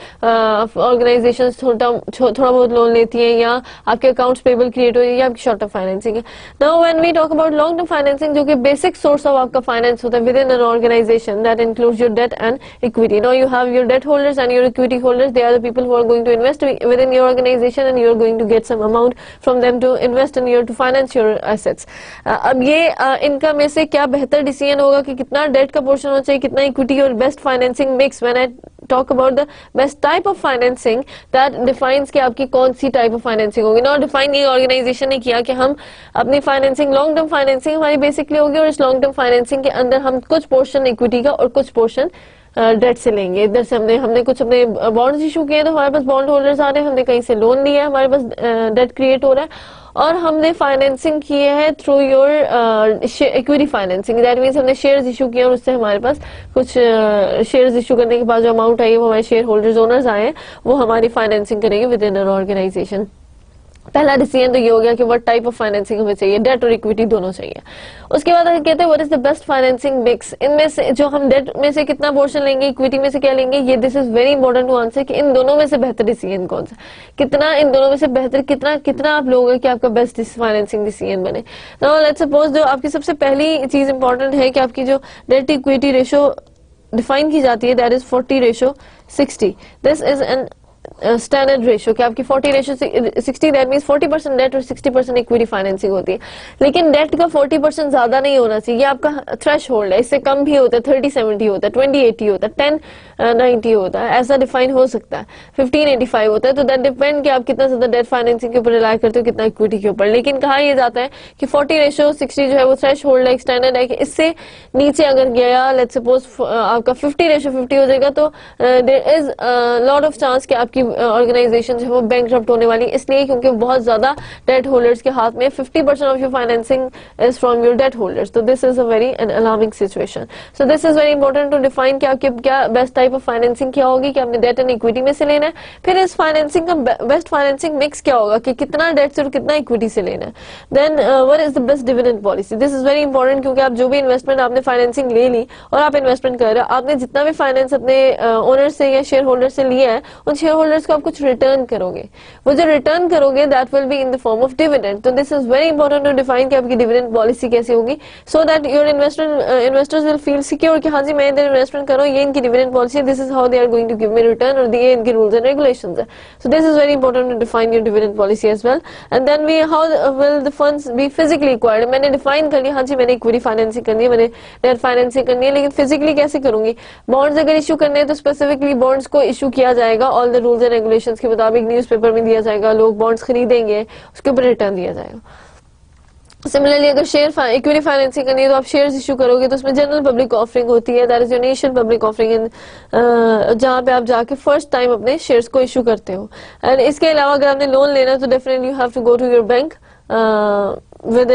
organizations थोड़ा बहुत लोन लेती हैं या आपके accounts payable create हो, ये आपकी short term financing है. Now when we talk about long term financing, जो कि basic source of आपका finance होता है within an organization, that includes your debt and equity. Now you have your debt holders and your equity holders. They are the people who are going to invest within your organization and you are going to get some amount from them to invest in your to finance your assets. अब ये इनका में से क्या बेहतर decision होगा कि कितना डेट का पोर्शन होना चाहिए, कितना इक्विटी और best financing mix. When I talk about the best type of financing, that defines कि आपकी कौन सी टाइप ऑफ फाइनेंसिंग होगी। नॉट डिफाइन ये ऑर्गेनाइजेशन ने किया कि हम अपनी फाइनेंसिंग लॉन्ग टर्म फाइनेंसिंग हमारी बेसिकली होगी और इस लॉन्ग टर्म फाइनेंसिंग के अंदर हम कुछ पोर्शन इक्विटी का और कुछ पोर्शन डेट से लेंगे। इधर से हमने कुछ अपने बॉन्ड्स इशू किए तो हमारे पास बॉन्ड होल्डर्स आ रहे हैं, हमने कहीं से लोन लिया है, हमारे पास डेट क्रिएट हो रहा है और हमने फाइनेंसिंग की है through your equity financing, that means हमने शेयर्स इशू किए और उससे हमारे पास कुछ शेयर्स इशू करने के बाद जो अमाउंट आई है वो हमारे शेयर होल्डर्स ओनर्स आए हैं, वो हमारी फाइनेंसिंग करेंगे विद इन आवर ऑर्गेनाइजेशन। पहला डिसीजन तो ये हो गया कि व्हाट टाइप ऑफ फाइनेंसिंग हमें चाहिए, डेट और इक्विटी दोनों चाहिए। उसके बाद हम कहते हैं what is the best financing mix, इनमें से जो हम डेट में से कितना पोर्शन लेंगे, इक्विटी में से क्या लेंगे, ये this is very important to answer कि इन दोनों में से बेहतर डिसीजन कौन सा, कितना इन दोनों में से बेहतर कितना कितना आप लोगे कि आपका बेस्ट फाइनेंसिंग डिसीजन बने। नाउ लेट्स सपोज जो आपकी सबसे पहली चीज इंपॉर्टेंट है कि आपकी जो डेट इक्विटी रेशो डिफाइन की जाती है that is 40:60। This is an standard ratio कि आपकी 40:60, दैट मींस 40% डेट और 60% इक्विटी फाइनेंसिंग होती है। लेकिन डेट का 40% ज्यादा नहीं होना चाहिए, ये आपका थ्रेश होल्ड है, इससे कम भी होता है, 30:70 होता है, 20:80 होता है, 10:90 होता है, ऐसा डिफाइन हो सकता है, 15:85 होता है। तो दैट डिपेंड कि आप कितना ज्यादा डेट फाइनेंसिंग के ऊपर रिलाय करते हो, कितना इक्विटी के ऊपर। लेकिन कहा यह जाता है कि 40:60 जो है वो थ्रेश होल्ड है, स्टैंडर्ड है कि इससे नीचे अगर गया, लेट्स सपोज आपका 50:50 हो जाएगा, तो there is lot of chance कि आपकी ऑर्गेनाइजेशन जो है वो बैंकरप्ट होने वाली, इसलिए क्योंकि बहुत ज्यादा डेट होल्डर्स के हाथ में 50% of your financing is from your debt holders. तो this is a very alarming situation. So this is very important to define कि आपकी क्या बेस्ट टाइप ऑफ फाइनेंसिंग क्या होगी, कि आपने डेट एंड इक्विटी में से लेना है। फिर इस फाइनेंसिंग का बेस्ट फाइनेंसिंग मिक्स क्या होगा कि कितना डेट से और कितना इक्विटी से लेना है। Then what is the best dividend policy, this is very important क्योंकि आप जो भी इन्वेस्टमेंट आपने फाइनेंसिंग ले ली और आप इन्वेस्टमेंट कर रहे हो, आपने जितना भी फाइनेंस अपने ओनर से या शेयर होल्डर से लिया है, उन शेयर होल्डर्स को आप कुछ रिटर्न करोगे, वो जो रिटर्न करोगे that will be in the form of dividend. तो this is very important to define कि आपकी डिविडेंड पॉलिसी कैसी होगी, so that your investors will feel secure कि हाँ जी मैं इधर इन्वेस्टमेंट कर रहा हूँ, ये इनकी dividend policy, this is how they are going to give me return, और ये इनके रूल्स एंड रेगुलेशंस है। So this is very important to define your dividend policy as well. And then we how will the funds be physically acquired, मैंने define कर लिया हाँ जी मैंने equity financing करनी है, मैंने डेट फाइनेंसिंग करनी है, लेकिन फिजिकली कैसे करूंगी। बॉन्ड्स अगर इशू करने हैं तो स्पेसिफिकली बॉन्ड्स को इशू किया जाएगा all the rules and regulations के मुताबिक, न्यूज़पेपर में दिया जाएगा, लोग बॉन्ड्स खरीदेंगे, उसके ऊपर रिटर्न दिया जाएगा। सिमिलरली अगर शेयर इक्विटी फाइनेंसिंग करनी है तो आप शेयर्स इशू करोगे, तो उसमें जनरल पब्लिक ऑफरिंग होती है, that is your initial public offering, जहां पे आप जाके फर्स्ट टाइम अपने शेयर्स को इशू करते हो। एंड इसके अलावा अगर आपने लोन लेना है तो definitely you have to go to your bank with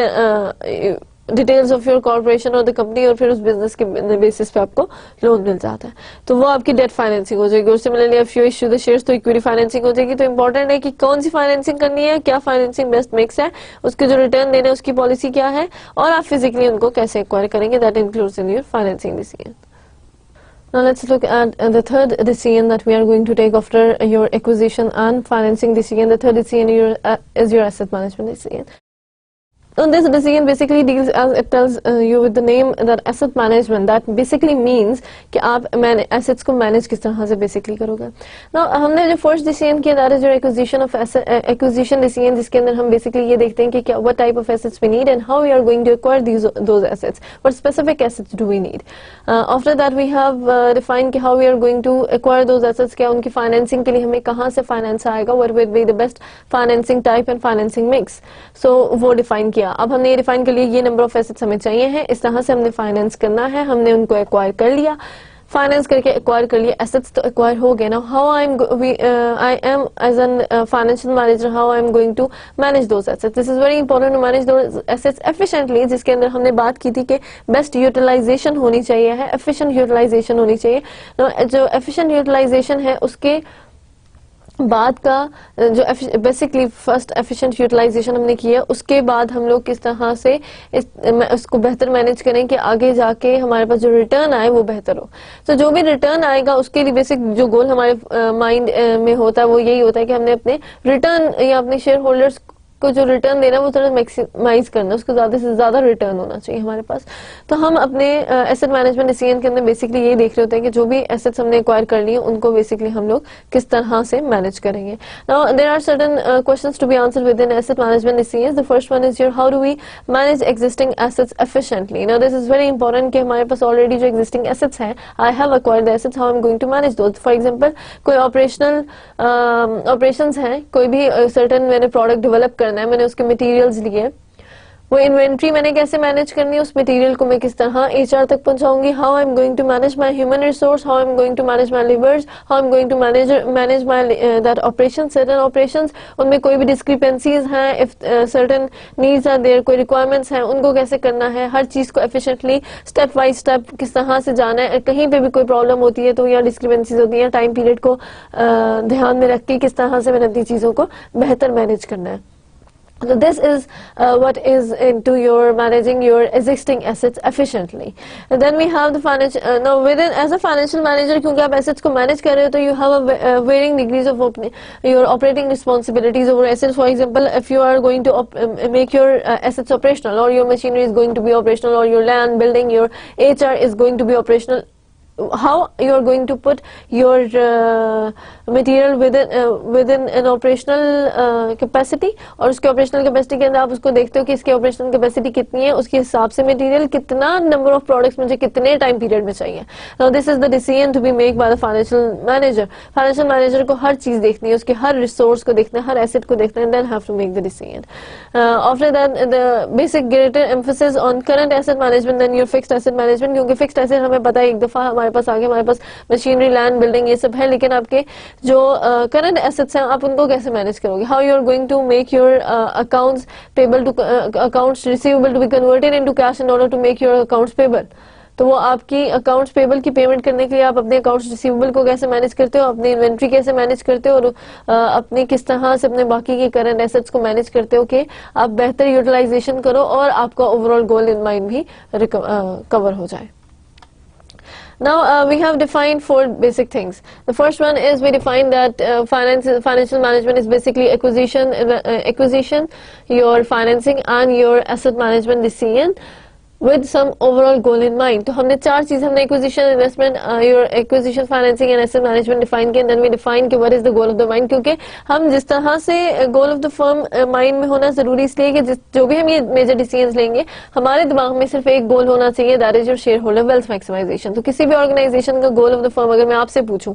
details of your corporation और द कंपनी, और फिर उस बिजनेस के बेसिस पे आपको लोन मिल जाता है, तो वो आपकी डेट फाइनेंसिंग हो जाएगी। और similarly if you issue the shares तो इक्विटी फाइनेंसिंग हो जाएगी। तो इंपॉर्टेंट है कि कौन सी फाइनेंसिंग करनी है, क्या फाइनेंसिंग बेस्ट मिक्स है, उसके जो रिटर्न देने उसकी पॉलिसी क्या है, और आप फिजिकली उनको कैसे एक्वायर करेंगे, that includes in your financing decision. Now let's look at the third decision that we are going to take after your acquisition and financing decision. The third decision is your asset management decision. And this decision basically deals, as it tells you with the name, that asset management. That basically means कि आप assets को manage किस तरह से basically करोगे। Now हमने जो first decision किया that is your acquisition decision, जिसके अंदर हम basically ये देखते हैं कि क्या what type of assets we need and how we are going to acquire those assets. What specific assets do we need? After that we have defined कि how we are going to acquire those assets, क्या उनकी financing के लिए हमें कहाँ से finance आएगा, what will be the best financing type and financing mix. So वो define किया। अब हमने ये डिफाइन कर लिया ये नंबर ऑफ एसेट्स हमें चाहिए हैं, इस तरह से हमने फाइनेंस करना है, हमने उनको एक्वायर कर लिया, फाइनेंस करके एक्वायर कर लिया, एसेट्स तो एक्वायर हो गए ना। How I am as an financial manager, how I am going to manage those assets, this is very important to manage those assets efficiently, जिसके अंदर हमने बात की थी कि बेस्ट यूटिलाइजेशन होनी चाहिए है, एफिशिएंट यूटिलाइजेशन होनी चाहिए। जो एफिशिएंट यूटिलाइजेशन है उसके बाद का जो बेसिकली फर्स्ट एफिशिएंट यूटिलाइजेशन हमने किया, उसके बाद हम लोग किस तरह से इसको बेहतर मैनेज करें कि आगे जाके हमारे पास जो रिटर्न आए वो बेहतर हो। तो जो भी रिटर्न आएगा उसके लिए बेसिक जो गोल हमारे माइंड में होता है वो यही होता है कि हमने अपने रिटर्न या अपने शेयर होल्डर्स को जो रिटर्न देना वो थोड़ा मैक्सिमाइज करना, उसको ज्यादा से ज्यादा रिटर्न होना चाहिए हमारे पास। तो हम अपने एसेट मैनेजमेंट डिसीजन के अंदर बेसिकली ये देख रहे होते हैं कि जो भी एसेट्स हमने एक्वायर कर लिए उनको बेसिकली हम लोग किस तरह से मैनेज करेंगे। Now there are certain questions to be answered within asset management decision. The first one is your how do we manage existing assets efficiently. Now this is very important कि हमारे पास already जो existing assets हैं, I have acquired the assets, how I am going to manage those. For example कोई operations हैं, कोई भी certain मैंने प्रोडक्ट डेवलप करना है, मैंने उसके मटेरियल्स लिए, वो इन्वेंट्री मैंने कैसे मैनेज करनी है, उस मटेरियल को मैं किस तरह एचआर तक पहुंचाऊंगी, how I am going to manage my human resource, how I am going to manage my labours, how I am going to manage my that operation, certain operations, उनमें कोई भी डिस्क्रिपेंसीज हैं, if certain needs are there, कोई requirements हैं, उनको कैसे करना है, हर चीज को एफिशिएंटली स्टेप बाय स्टेप किस तरह से जाना है, कहीं पे भी कोई प्रॉब्लम होती है तो या डिस्क्रिपेंसीज होती है, टाइम पीरियड को ध्यान में रख के किस तरह से मैंने अपनी चीजों को बेहतर मैनेज करना है. So this is what is into your managing your existing assets efficiently. And then we have the financial. Now within as a financial manager, क्योंकि आप assets को manage कर रहे हो तो you have a varying degrees of your operating responsibilities over assets. For example, if you are going to make your assets operational, or your machinery is going to be operational, or your land building, your HR is going to be operational, how you are going to put your material within an operational capacity, और उसके operational capacity के अंदर आप उसको देखते हो कि इसकी operational capacity कितनी है, उसके हिसाब से material कितना number of products मुझे कितने time period में चाहिए. Now this is the decision to be made by the financial manager. Financial manager को हर चीज देखनी है, उसके हर resource को देखना है, हर asset को देखना है, and then have to make the decision. After that, the basic greater emphasis on current asset management than your fixed asset management, क्योंकि fixed asset हमें पता है एक दफा हमारे पास आगे हमारे पास मशीनरी, लैंड, बिल्डिंग ये सब है, लेकिन आपके जो करंट एसेट्स हैं आप उनको कैसे मैनेज करोगे, how you are going to make your accounts payable to accounts receivable to be converted into cash in order to make your accounts payable. तो वो आपकी अकाउंट्स पेबल की पेमेंट करने के लिए आप अपने अकाउंट्स रिसीवेबल को कैसे मैनेज करते हो, अपनी इन्वेंट्री कैसे मैनेज करते हो, और अपनी किस तरह से अपने बाकी के करंट एसेट्स को मैनेज करते हो कि आप बेहतर यूटिलाइजेशन करो और आपका ओवरऑल गोल इन माइंड भी कवर हो जाए. Now we have defined 4 basic things. The first one is we define that financial management is basically acquisition, your financing and your asset management decision with some overall goal in mind. तो हमने 4 चीज हमने acquisition, investment, your acquisition, financing and asset management define किया, and then we define कि what is the goal of the mind, क्योंकि हम जिस तरह से goal of the firm mind में होना जरूरी इसलिए कि जो भी हम ये major decisions लेंगे हमारे दिमाग में सिर्फ एक goal होना चाहिए, that is your shareholder wealth maximization. तो किसी भी organization का goal of the firm अगर मैं आपसे पूछूं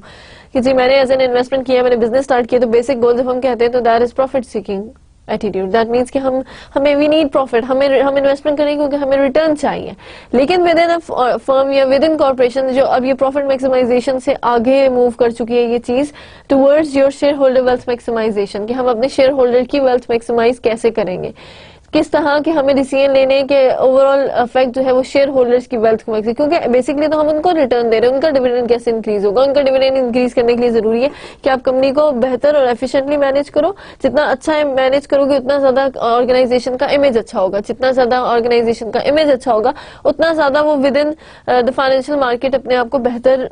कि जी मैंने as an investment किया, मैंने business start किया, तो basic goal जब हम कहते हैं तो that is profit seeking attitude. That means कि हमें वी नीड प्रॉफिट, हम इन्वेस्टमेंट करेंगे क्योंकि हमें रिटर्न चाहिए. लेकिन विद इन अ फर्म या विद इन कॉर्पोरेशन जो अब ये प्रॉफिट मैक्सिमाइजेशन से आगे मूव कर चुकी है ये चीज towards your share holder wealth maximization, कि हम अपने शेयर होल्डर की वेल्थ मैक्सिमाइज कैसे करेंगे, किस तरह के हमें डिसीजन लेने के ओवरऑल इफेक्ट जो है वो शेयर होल्डर्स की वेल्थ को मैक्सिमाइज, क्योंकि बेसिकली तो हम उनको रिटर्न दे रहे हैं, उनका डिविडेंड कैसे इंक्रीज होगा. उनका डिविडेंड इंक्रीज करने के लिए जरूरी है कि आप कंपनी को बेहतर और एफिशिएंटली मैनेज करो. जितना अच्छा मैनेज करोगे उतना ज्यादा ऑर्गेनाइजेशन का इमेज अच्छा होगा, जितना ज्यादा ऑर्गेनाइजेशन का इमेज अच्छा होगा उतना ज्यादा वो with in the financial market अपने आप को बेहतर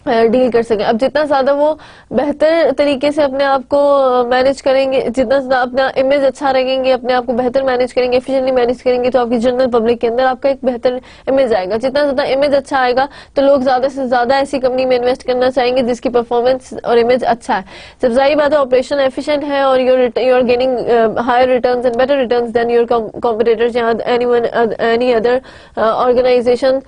डील कर सके. अब जितना ज्यादा वो बेहतर तरीके से अपने आप को मैनेज करेंगे, जितना ज्यादा अपना इमेज अच्छा रखेंगे, अपने आप को बेहतर मैनेज करेंगे, एफिशिएंटली मैनेज करेंगे, तो आपकी जनरल पब्लिक के अंदर आपका एक बेहतर इमेज आएगा. जितना ज्यादा इमेज अच्छा आएगा तो लोग ज्यादा से ज्यादा ऐसी कंपनी में इन्वेस्ट करना चाहेंगे जिसकी परफॉर्मेंस और इमेज अच्छा है. जब जाहिर बात है ऑपरेशन एफिशिएंट है और you are gaining higher returns and better returns than your competitors या एनी अदर ऑर्गेनाइजेशन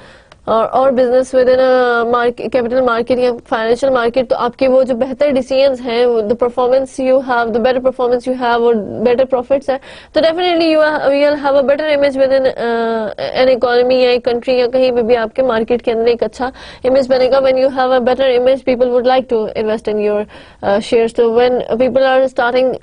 और business within capital market या फाइनेंशियल मार्केट, तो आपके वो जो बेहतर डिसीजंस हैं, the performance you have, the better performance you have और बेटर प्रॉफिट्स है, तो definitely you will have a better image within an economy या एक कंट्री या कहीं पे भी आपके मार्केट के अंदर एक अच्छा इमेज बनेगा. When you have a better image people would like to invest in your shares. तो when people are starting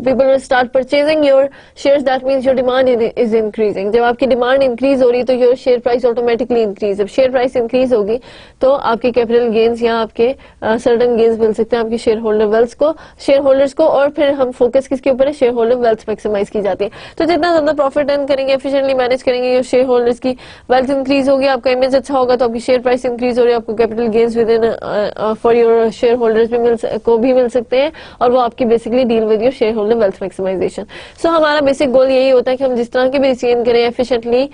people will start purchasing your shares, that means your demand is increasing. जब आपकी demand increase हो रही तो your share price automatically increase. जब share price increase होगी तो आपके कैपिटल गेन्स या आपके सर्टेन गेन्स मिल सकते हैं आपके शेयर होल्डर्स को. और फिर हम फोकस किसके ऊपर है, शेयर होल्डर वेल्थ मैक्सिमाइज की जाती है. तो जितना ज्यादा प्रॉफिट अर्न करेंगे, एफिशिएंटली मैनेज करेंगे, your शेयर होल्डर्स की वेल्थ इंक्रीज होगी, आपका इमेज अच्छा होगा तो आपकी शेयर प्राइस इंक्रीज हो रही है, आपको capital gains within for your share holders भी मिल सकते हैं, और वो आपकी basically deal with your share holder wealth maximisation. So हमारा बेसिक गोल यही होता है कि हम जिस तरह के भी डिसीजन करें एफिशिएंटली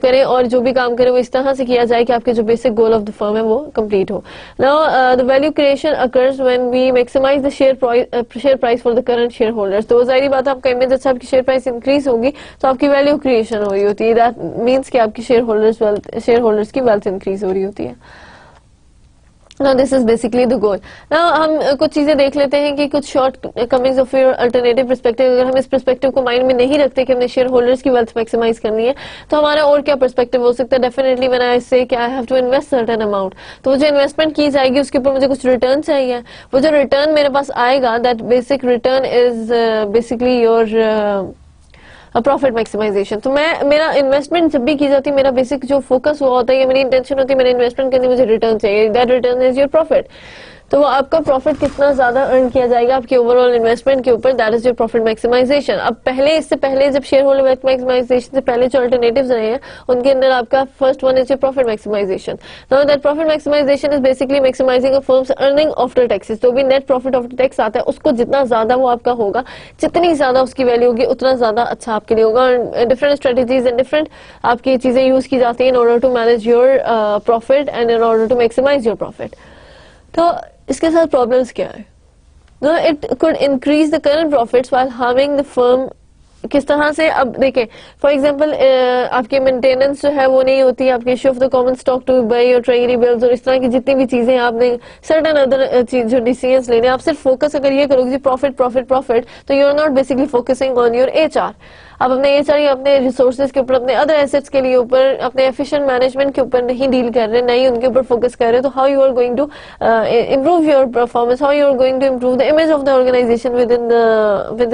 करें और जो भी काम करें वो इस तरह से किया जाए कि आपके जो basic goal of the firm है वो कंप्लीट हो. Now the value creation occurs when we maximize the share price for the current shareholders. तो जाहिर बात है आपका इमेज अच्छा, आपकी शेयर प्राइस इंक्रीज होगी तो आपकी वैल्यू क्रिएशन हो रही होती है. दैट मीन्स कि आपकी शेयर होल्डर्स की वेल्थ इंक्रीज हो रही होती है. Now this is basically the goal. Now हम कुछ चीजें देख लेते हैं कि कुछ shortcomings of your alternative perspective, अगर हम इस पर्सपेक्टिव को माइंड में नहीं रखते कि हमने शेयर होल्डर्स की वेल्थ मैक्सिमाइज करनी है, तो हमारा और क्या पर्सपेक्टिव हो सकता है? डेफिनेटली व्हेन आई से कि I have to invest certain amount, तो वो जो इन्वेस्टमेंट की जाएगी उसके ऊपर मुझे कुछ रिटर्न चाहिए. वो जो रिटर्न मेरे पास आएगा, that basic return is basically your profit maximization. तो मेरा इन्वेस्टमेंट जब भी की जाती है, मेरा बेसिक जो फोकस हुआ होता है, मेरी इंटेंशन होती है मैंने इन्वेस्टमेंट करनी, मुझे रिटर्न चाहिए, that return is your profit. तो वो आपका प्रॉफिट कितना ज्यादा अर्न किया जाएगा आपके ओवरऑल इन्वेस्टमेंट के ऊपर, that is your profit maximization. अब पहले, इससे पहले जब शेयर होल्डर वेल्थ मैक्सिमाइजेशन से पहले जो अल्टरनेटिव्स रहे हैं, उनके अंदर आपका first one is your profit maximization. Now that profit maximization is basically maximizing a firm's earning after taxes. तो भी नेट प्रॉफिट आफ्टर टैक्स आता है, उसको जितना ज्यादा वो आपका होगा, जितनी ज्यादा उसकी वैल्यू होगी, उतना ज्यादा अच्छा आपके लिए होगा. डिफरेंट स्ट्रेटेजीज एंड डिफरेंट आपकी चीजें यूज की जाती है in order to manage your profit and in order to maximize your profit. तो इसके साथ प्रॉब्लम्स क्या है? No, it could increase the current profits while harming the firm. किस तरह से? अब देखें, फॉर एग्जांपल आपके मेंटेनेंस जो है वो नहीं होती, आपके issue of the common stock to buy और ट्रेजरी बिल्स और इस तरह की जितनी भी चीजें आपने सर्टेन अदर जो डिसीजंस लेने, आप सिर्फ फोकस अगर ये करोगे प्रॉफिट प्रॉफिट प्रॉफिट, तो you are not basically focusing on your HR. आप अपने एचआर या अपने रिसोर्सेज के ऊपर, अपने अदर एसेट्स के लिए ऊपर, अपने एफिशिएंट मैनेजमेंट के ऊपर नहीं डील कर रहे, नहीं उनके ऊपर फोकस कर रहे, तो how you are going to improve your performance, how you are going to improve the image of the organization within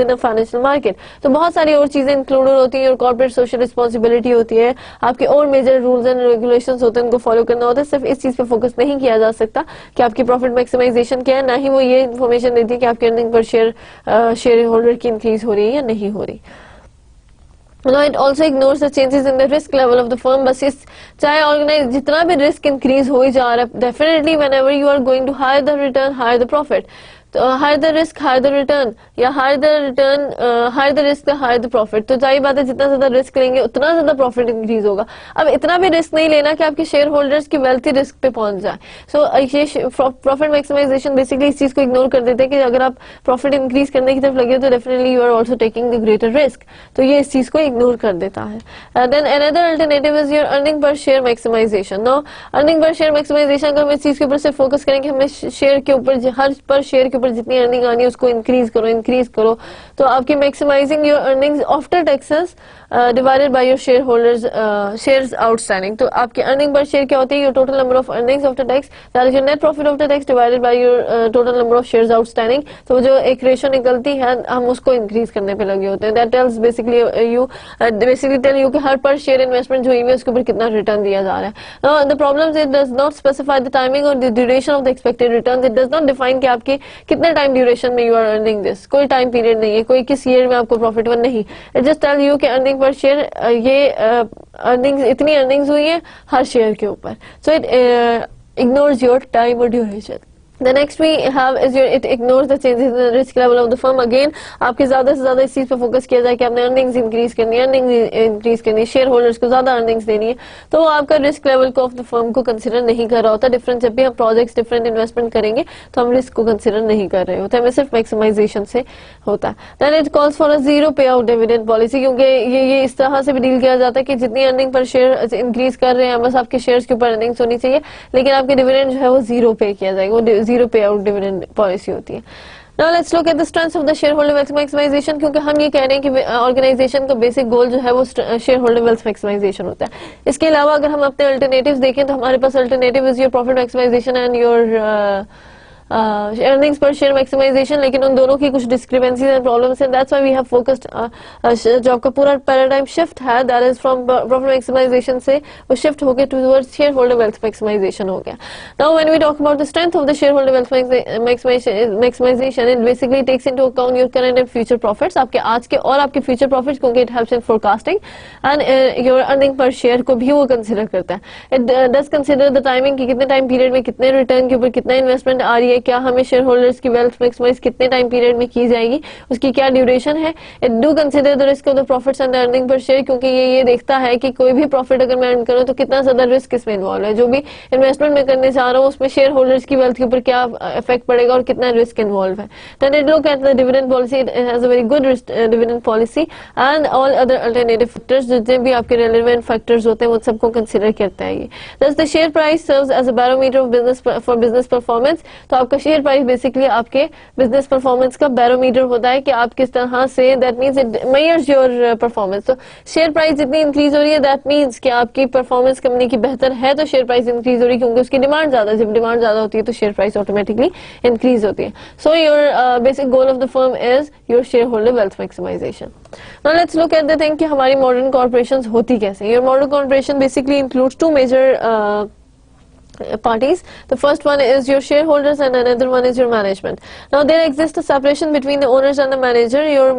the financial market. तो बहुत सारी और चीजें इंक्लूडेड होती है, और कॉर्पोरेट सोशल रिस्पॉन्सिबिलिटी होती है, आपके और मेजर रूल्स एंड रेगुलेशंस होते हैं, उनको फॉलो करना होता है. सिर्फ इस चीज पे फोकस नहीं किया जा सकता कि आपकी प्रॉफिट मैक्सिमाइजेशन क्या है, ना ही वो ये इन्फॉर्मेशन देती है कि आपकी अर्निंग पर शेयर होल्डर की इंक्रीज हो रही है या नहीं हो रही. No, it also ignores the changes in the risk level of the firm. बस इस चाहे ऑर्गेनाइज जितना भी रिस्क इंक्रीज हो ही जा रहा है, definitely whenever you are going to higher the return, higher the profit. तो higher the risk higher the return, या higher the return higher the risk higher the profit. तो जाहिर बात है जितना ज्यादा रिस्क लेंगे उतना ज्यादा प्रॉफिट इंक्रीज होगा. अब इतना भी रिस्क नहीं लेना कि आपके शेयर होल्डर्स की वेल्थ ही रिस्क पे पहुंच जाए. सो ये प्रॉफिट मैक्सिमाइजेशन बेसिकली इस चीज को इग्नोर कर देते हैं कि अगर आप प्रॉफिट इंक्रीज करने की तरफ लगे तो definitely you are also taking the greater risk. तो ये इस चीज को इग्नोर कर देता है. Then another alternative is your earning per share maximization. No, earning per share maximization, अगर हम इस चीज के ऊपर से फोकस करें कि हमें शेयर के ऊपर, हर पर शेयर के ऊपर जितनी अर्निंग आनी है उसको इंक्रीज करो, तो आपकी maximizing your earnings after taxes divided by your share holders shares outstanding. तो आपकी अर्निंग पर शेयर क्या होती है? Your total number of earnings after tax, that is your net profit after tax divided by your total number of shares outstanding. तो जो एक ratio निकलती है, हम उसको इंक्रीज करने पे लगे होते हैं. That tells basically tell you कि हर पर शेयर इन्वेस्टमेंट जो हुई है उसके ऊपर कितना रिटर्न दिया जा रहा है. Now the problem is it does not specify the timing और the duration of the expected return. It does not define कि आपकी कितने टाइम ड्यूरेशन में यू आर अर्निंग दिस. कोई टाइम पीरियड नहीं है, कोई किस ईयर में आपको प्रॉफिट वन नहीं. इट जस्ट टेल यू कि अर्निंग पर शेयर, ये अर्निंग्स, इतनी अर्निंग्स हुई है हर शेयर के ऊपर. So it ignores your time और duration. The next we have is your, it ignores the changes in the risk level of the firm. Again, आपके ज्यादा से ज्यादा इस चीज पे फोकस किया जाए कि आपने अर्निंग्स इंक्रीज करनी है, शेयर होल्डर्स को ज्यादा अर्निंग्स देनी है, तो वो आपका रिस्क लेवल को ऑफ द फर्म को कंसिडर नहीं कर रहा होता. डिफरेंट, जब भी हम प्रोजेक्ट्स डिफरेंट इन्वेस्टमेंट करेंगे तो हम रिस्क को कंसिडर नहीं कर रहे होते, हमें सिर्फ मैक्सिमाइजेशन से होता है. Then it calls for a zero payout dividend policy, क्योंकि ये इस तरह से भी डील किया जाता है कि जितनी अर्निंग पर शेयर इंक्रीज कर रहे हैं, बस आपके शेयर्स के ऊपर अर्निंग्स होनी चाहिए, लेकिन आपके डिविडेंड जो है वो जीरो पे किया जाएगा. वो zero payout dividend policy होती है. Now let's look at the strengths of the shareholder wealth maximization, क्योंकि हम ये कह रहे हैं कि ऑर्गेनाइजेशन का बेसिक गोल जो है वो शेयर होल्डर वेल्थ मैक्सिमाइजेशन होता है. इसके अलावा अगर हम अपने अल्टरनेटिव्स देखें तो हमारे पास alternative is your profit maximisation and your earnings per share maximisation, लेकिन उन दोनों की कुछ डिस्क्रिपेंसीज एंड प्रॉब्लम्स हैं. That's why we have focused, जो आपका पूरा पैराडाइम शिफ्ट है, that is from profit maximisation से वो शिफ्ट होकर towards share holder wealth maximisation हो गया. Now when we talk about the strength of the share holder wealth maximisation, it basically takes into account your current and future profits, आपके आज के और आपके फ्यूचर प्रॉफिट्स, क्योंकि it helps in forecasting, and your earning per share को भी वो consider करता है. It does consider the timing कि कितने टाइम पीरियड में कितने रिटर्न के ऊपर कितना इन्वेस्टमेंट आ रही है, है, क्या हमें शेयर होल्डर्स की वेल्थ मैक्सिमाइज कितने टाइम पीरियड में की जाएगी, उसकी क्या ड्यूरेशन है. It do consider the risk of the profits and earning per share, क्योंकि ये देखता है कि कोई भी प्रॉफिट अगर मैं अर्न करूँ तो कितना ज्यादा रिस्क इसमें इन्वॉल्व है, जो भी इन्वेस्टमेंट में करने जा रहा हूँ उसमें शेयर होल्डर्स की वेल्थ के ऊपर क्या इफेक्ट पड़ेगा और कितना रिस्क इन्वॉल्व है. Then it look at the dividend policy, it has a very good dividend policy and all other alternative factors, जितने भी आपके रेलेवेंट फैक्टर्स होते हैं वो सबको कंसिडर करता है ये. Thus the share price serves as a barometer of business for business performance. तो आपका शेयर प्राइस बेसिकली आपके बिजनेस परफॉर्मेंस का बैरोमीटर होता है कि आप किस तरह से, that means it measures your performance. तो शेयर प्राइस जितनी इंक्रीज हो रही है दैट मींस कि आपकी परफॉर्मेंस कंपनी की बेहतर है, तो शेयर प्राइस इंक्रीज हो रही है क्योंकि उसकी डिमांड ज्यादा है. जब डिमांड ज्यादा होती है तो शेयर प्राइस ऑटोमेटिकली इंक्रीज होती है. So your basic goal of the firm is your share holder wealth maximization. Now let's look at the thing कि हमारी मॉडर्न कॉर्पोरेशंस होती कैसे. Your modern corporation basically includes two major parties. The first one is your shareholders and another one is your management. Now there exists a separation between the owners and the manager. Your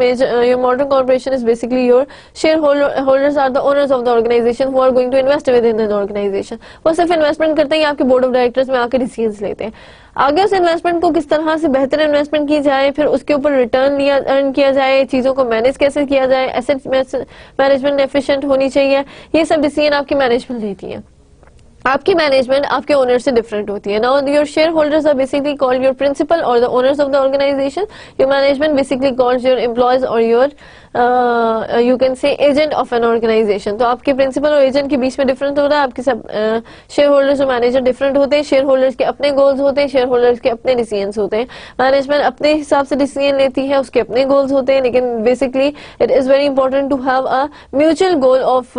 modern corporation is basically your shareholders are the owners of the organization who are going to invest within an organization. वो सिर्फ investment करते हैं, आपके board of directors में आकर decisions लेते हैं. आगे उस इन्वेस्टमेंट को किस तरह से बेहतर इन्वेस्टमेंट की जाए, फिर उसके ऊपर रिटर्न अर्न किया जाए, चीजों को मैनेज कैसे किया जाए, एसेट मैनेजमेंट एफिशिएंट होनी चाहिए, ये सब डिसीजन आपकी मैनेजमेंट लेती है. आपकी मैनेजमेंट आपके ओनर से डिफरेंट होती है. Now your share holders are basically called your principal और the owners of the organisation. Your management basically called your employees और your you can say agent of an organisation. तो आपके principal और agent के बीच में different हो रहा है. आपके सब शेयर होल्डर्स और मैनेजर डिफरेंट होते हैं. शेयर होल्डर्स के अपने गोल्स होते हैं, शेयर होल्डर्स के अपने डिसीजंस होते हैं. मैनेजमेंट अपने हिसाब से डिसीजन लेती है, उसके अपने गोल्स होते हैं, लेकिन basically it is very important to have a mutual goal of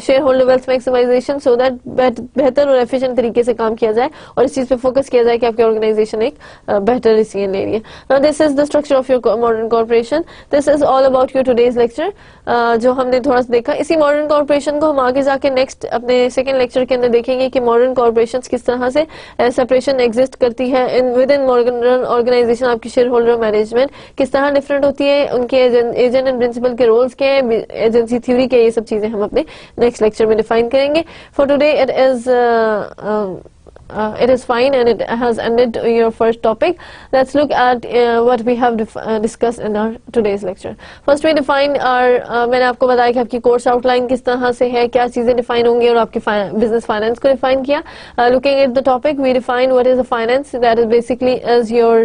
share holder wealth maximisation so that बेहतर और एफिशिएंट तरीके से काम किया जाए और इस चीज पे फोकस किया जाए कि आपकी ऑर्गेनाइजेशन एक बेहतर डिसीजन ले रही है. Now this is the structure of your modern corporation. This is all about your today's lecture. जो हमने थोड़ा सा देखा, इसी मॉडर्न कॉर्पोरेशन को हम आगे जाके नेक्स्ट अपने सेकंड लेक्चर के अंदर देखेंगे कि मॉडर्न कॉर्पोरेशंस किस तरह से सेपरेशन एग्जिस्ट करती है विद इन मॉडर्न ऑर्गेनाइजेशन. आपकी शेयर होल्डर मैनेजमेंट किस तरह डिफरेंट होती है, उनके एजेंट एंड प्रिंसिपल के रोल्स के, एजेंसी थ्योरी के, ये सब चीजें हम अपने नेक्स्ट लेक्चर में डिफाइन करेंगे. For today it is fine and it has ended your first topic. Let's look at what we have discussed in our today's lecture. First we define our मैंने आपको बताया कि आपकी कोर्स आउटलाइन किस तरह से है, क्या चीजें डिफाइन होंगी, और आपके बिजनेस फाइनेंस को डिफाइन किया. Looking at the topic, we define what is the finance. That is basically as your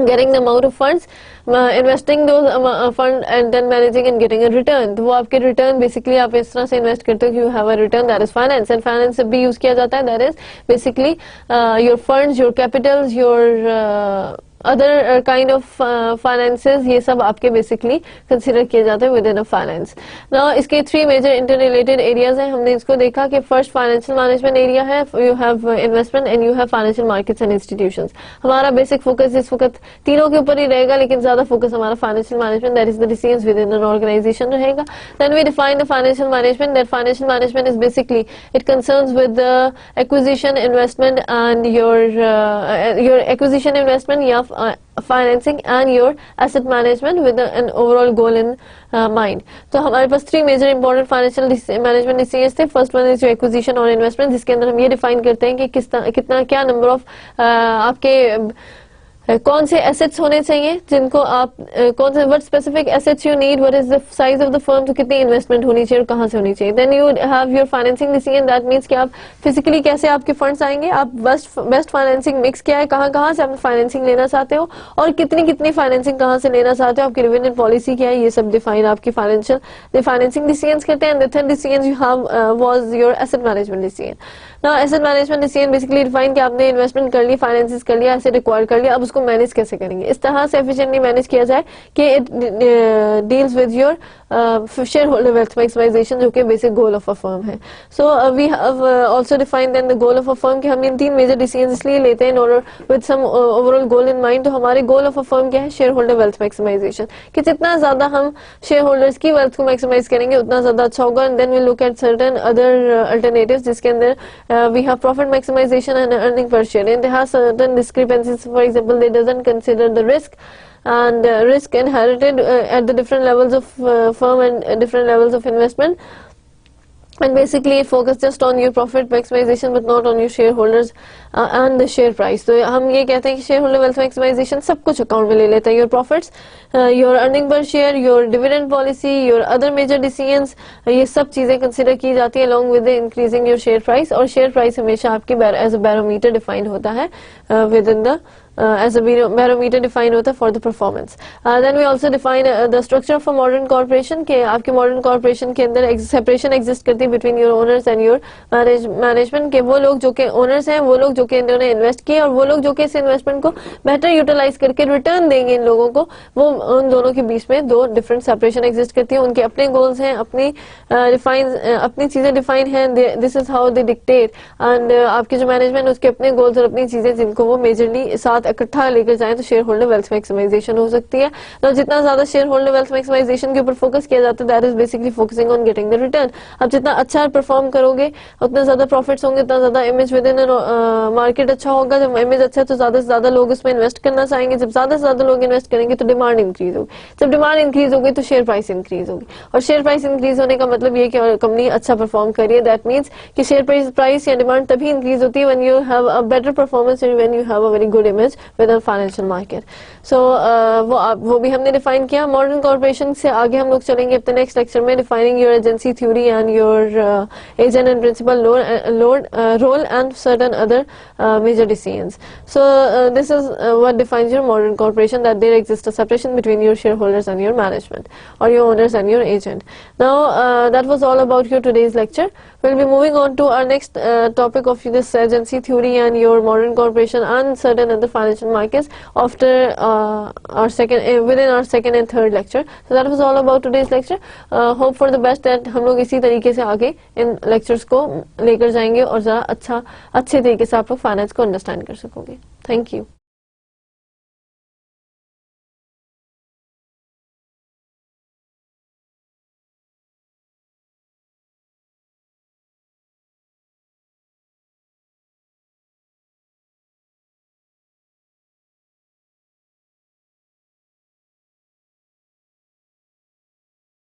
getting the amount of funds, investing those fund and then managing and getting a return. तो वो आपके return basically आप इस तरह से invest करते हो कि you have a return, that is finance. And finance भी यूज किया जाता है, that is basically your funds, your capitals, your other kind of finances, ये सब आपके बेसिकली कंसिडर किए जाते हैं within a finance. Now इसके three major inter related areas हैं. हमने इसको देखा कि फर्स्ट फाइनेंशियल मैनेजमेंट एरिया है, you have investment and you have financial markets and institutions. हमारा बेसिक फोकस इस वक्त तीनों के ऊपर ही रहेगा, लेकिन ज्यादा फोकस हमारा financial management, that is the decisions within an organisation रहेगा. Then we define the financial management. That financial management is basically it concerns with the acquisition, investment and your acquisition, investment या financing and your asset management with an overall goal in mind. तो हमारे पास three major important financial management decisions थे. First one is जो acquisition और investment, जिसके अंदर हम ये डिफाइन करते हैं कि कितना क्या नंबर ऑफ आपके कौन से एसेट्स होने चाहिए जिनको आप कौन से what specific assets you need, what is the size of the firm, तो कितनी इन्वेस्टमेंट होनी चाहिए और कहां से होनी चाहिए. Then you have your financing decision. That means कि आप फिजिकली कैसे आपके फंड्स आएंगे, आप बेस्ट फाइनेंसिंग मिक्स क्या है, कहां से आप फाइनेंसिंग लेना चाहते हो और कितनी फाइनेंसिंग कहां से लेना चाहते हो, आपकी डिविडेंड पॉलिसी क्या है, ये सब डिफाइन आपकी फाइनेंसिंग डिसीजंस करते हैं. The third decision you have was your asset management decision. Now asset management decision basically define कि आपने इन्वेस्टमेंट कर ली, फाइनेंसेस कर लिया, एसेट एक्वायर कर लिया, अब उसको मैनेज कैसे करेंगे, इस तरह से एफिशिएंटली मैनेज किया जाए कि it deals with your share holder wealth maximisation, जो कि basic goal of a firm है. So we have also defined then the goal of a firm कि हम इन तीन मेजर डिसीजंस इसलिए लेते हैं in order with some overall goal in mind. तो हमारे गोल ऑफ अ फर्म क्या है, शेयर होल्डर वेल्थ मैक्सिमाइजेशन, कि जितना ज्यादा हम शेयर होल्डर्स की वेल्थ को मैक्सिमाइज करेंगे उतना ज्यादा अच्छा होगा. And then we look at certain other alternatives, जिसके अंदर we have profit maximisation and earning per share. And they have certain discrepancies. For example, they doesn't consider the risk and risk inherited at the different levels of firm and different levels of investment. and basically it focus just on your profit maximization but not on your shareholders and the share price. तो हम ये कहते हैं कि shareholder wealth maximization सब कुछ account में ले लेता है, your profits, your earning per share, your dividend policy, your other major decisions, ये सब चीजें consider की जाती है along with the increasing your share price. और share price हमेशा आपकी as a barometer defined होता है within the as a barometer defined होता है for the performance. Then we also define the structure of a modern corporation के आपके modern corporation के अंदर separation exist करती है between your owners and your management के वो लोग जो के owners हैं, वो लोग जो के इन्होंने invest किए और वो लोग जो के इस investment को better utilize करके return देंगे इन लोगों को, वो उन दोनों के बीच में दो different separation exist करती है. उनके अपने goals हैं, अपनी अपनी चीजें define हैं, this is how they dictate, and आपके जो management उसके अपने goals और अपनी चीजें जिनको वो majorly साथ इकट्ठा लेकर जाएं तो शेयर होल्डर वेल्थ मैक्सिमाइजेशन हो सकती है. तो जितना ज्यादा शेयर होल्डर वेल्थ मैक्सिमाइजेशन के ऊपर फोकस किया जाता है, that is basically focusing on getting the return. अब जितना अच्छा परफॉर्म करोगे उतना ज्यादा प्रॉफिट्स होंगे, उतना ज्यादा इमेज विद इन मार्केट अच्छा होगा. जब इमेज अच्छा है तो ज्यादा से ज्यादा लोग उसमें इन्वेस्ट करना चाहेंगे. जब ज्यादा से ज्यादा लोग इन्वेस्ट करेंगे तो डिमांड इंक्रीज होगी. जब डिमांड इंक्रीज होगी तो शेयर प्राइस इंक्रीज होगी. और शेयर प्राइस इंक्रीज होने का मतलब ये कि कंपनी अच्छा परफॉर्म कर रही है. दैट मीन्स कि शेयर प्राइस या डिमांड तभी इंक्रीज होती है when you have a better performance and when you have a very good image with financial market. So वो भी हमने डिफाइन किया. मॉडर्न कॉर्पोरेशन से आगे हम लोग चलेंगे अपने नेक्स्ट लेक्चर में, defining your agency theory and your agent and principal role and certain other major decisions. So this is what defines your modern corporation, that there exists a separation between your shareholders and your management or your owners and your agent. Now that was all about your today's lecture. We'll be moving on to our next topic of this agency theory and your modern corporation and certain other financial markets after our within our second and third lecture. So that was all about today's lecture. Hope for the best that हम लोग इसी तरीके से आगे इन lectures को लेकर जाएंगे और जरा अच्छे तरीके से आप लोग फाइनेंस को अंडरस्टैंड कर सकोगे. Thank you.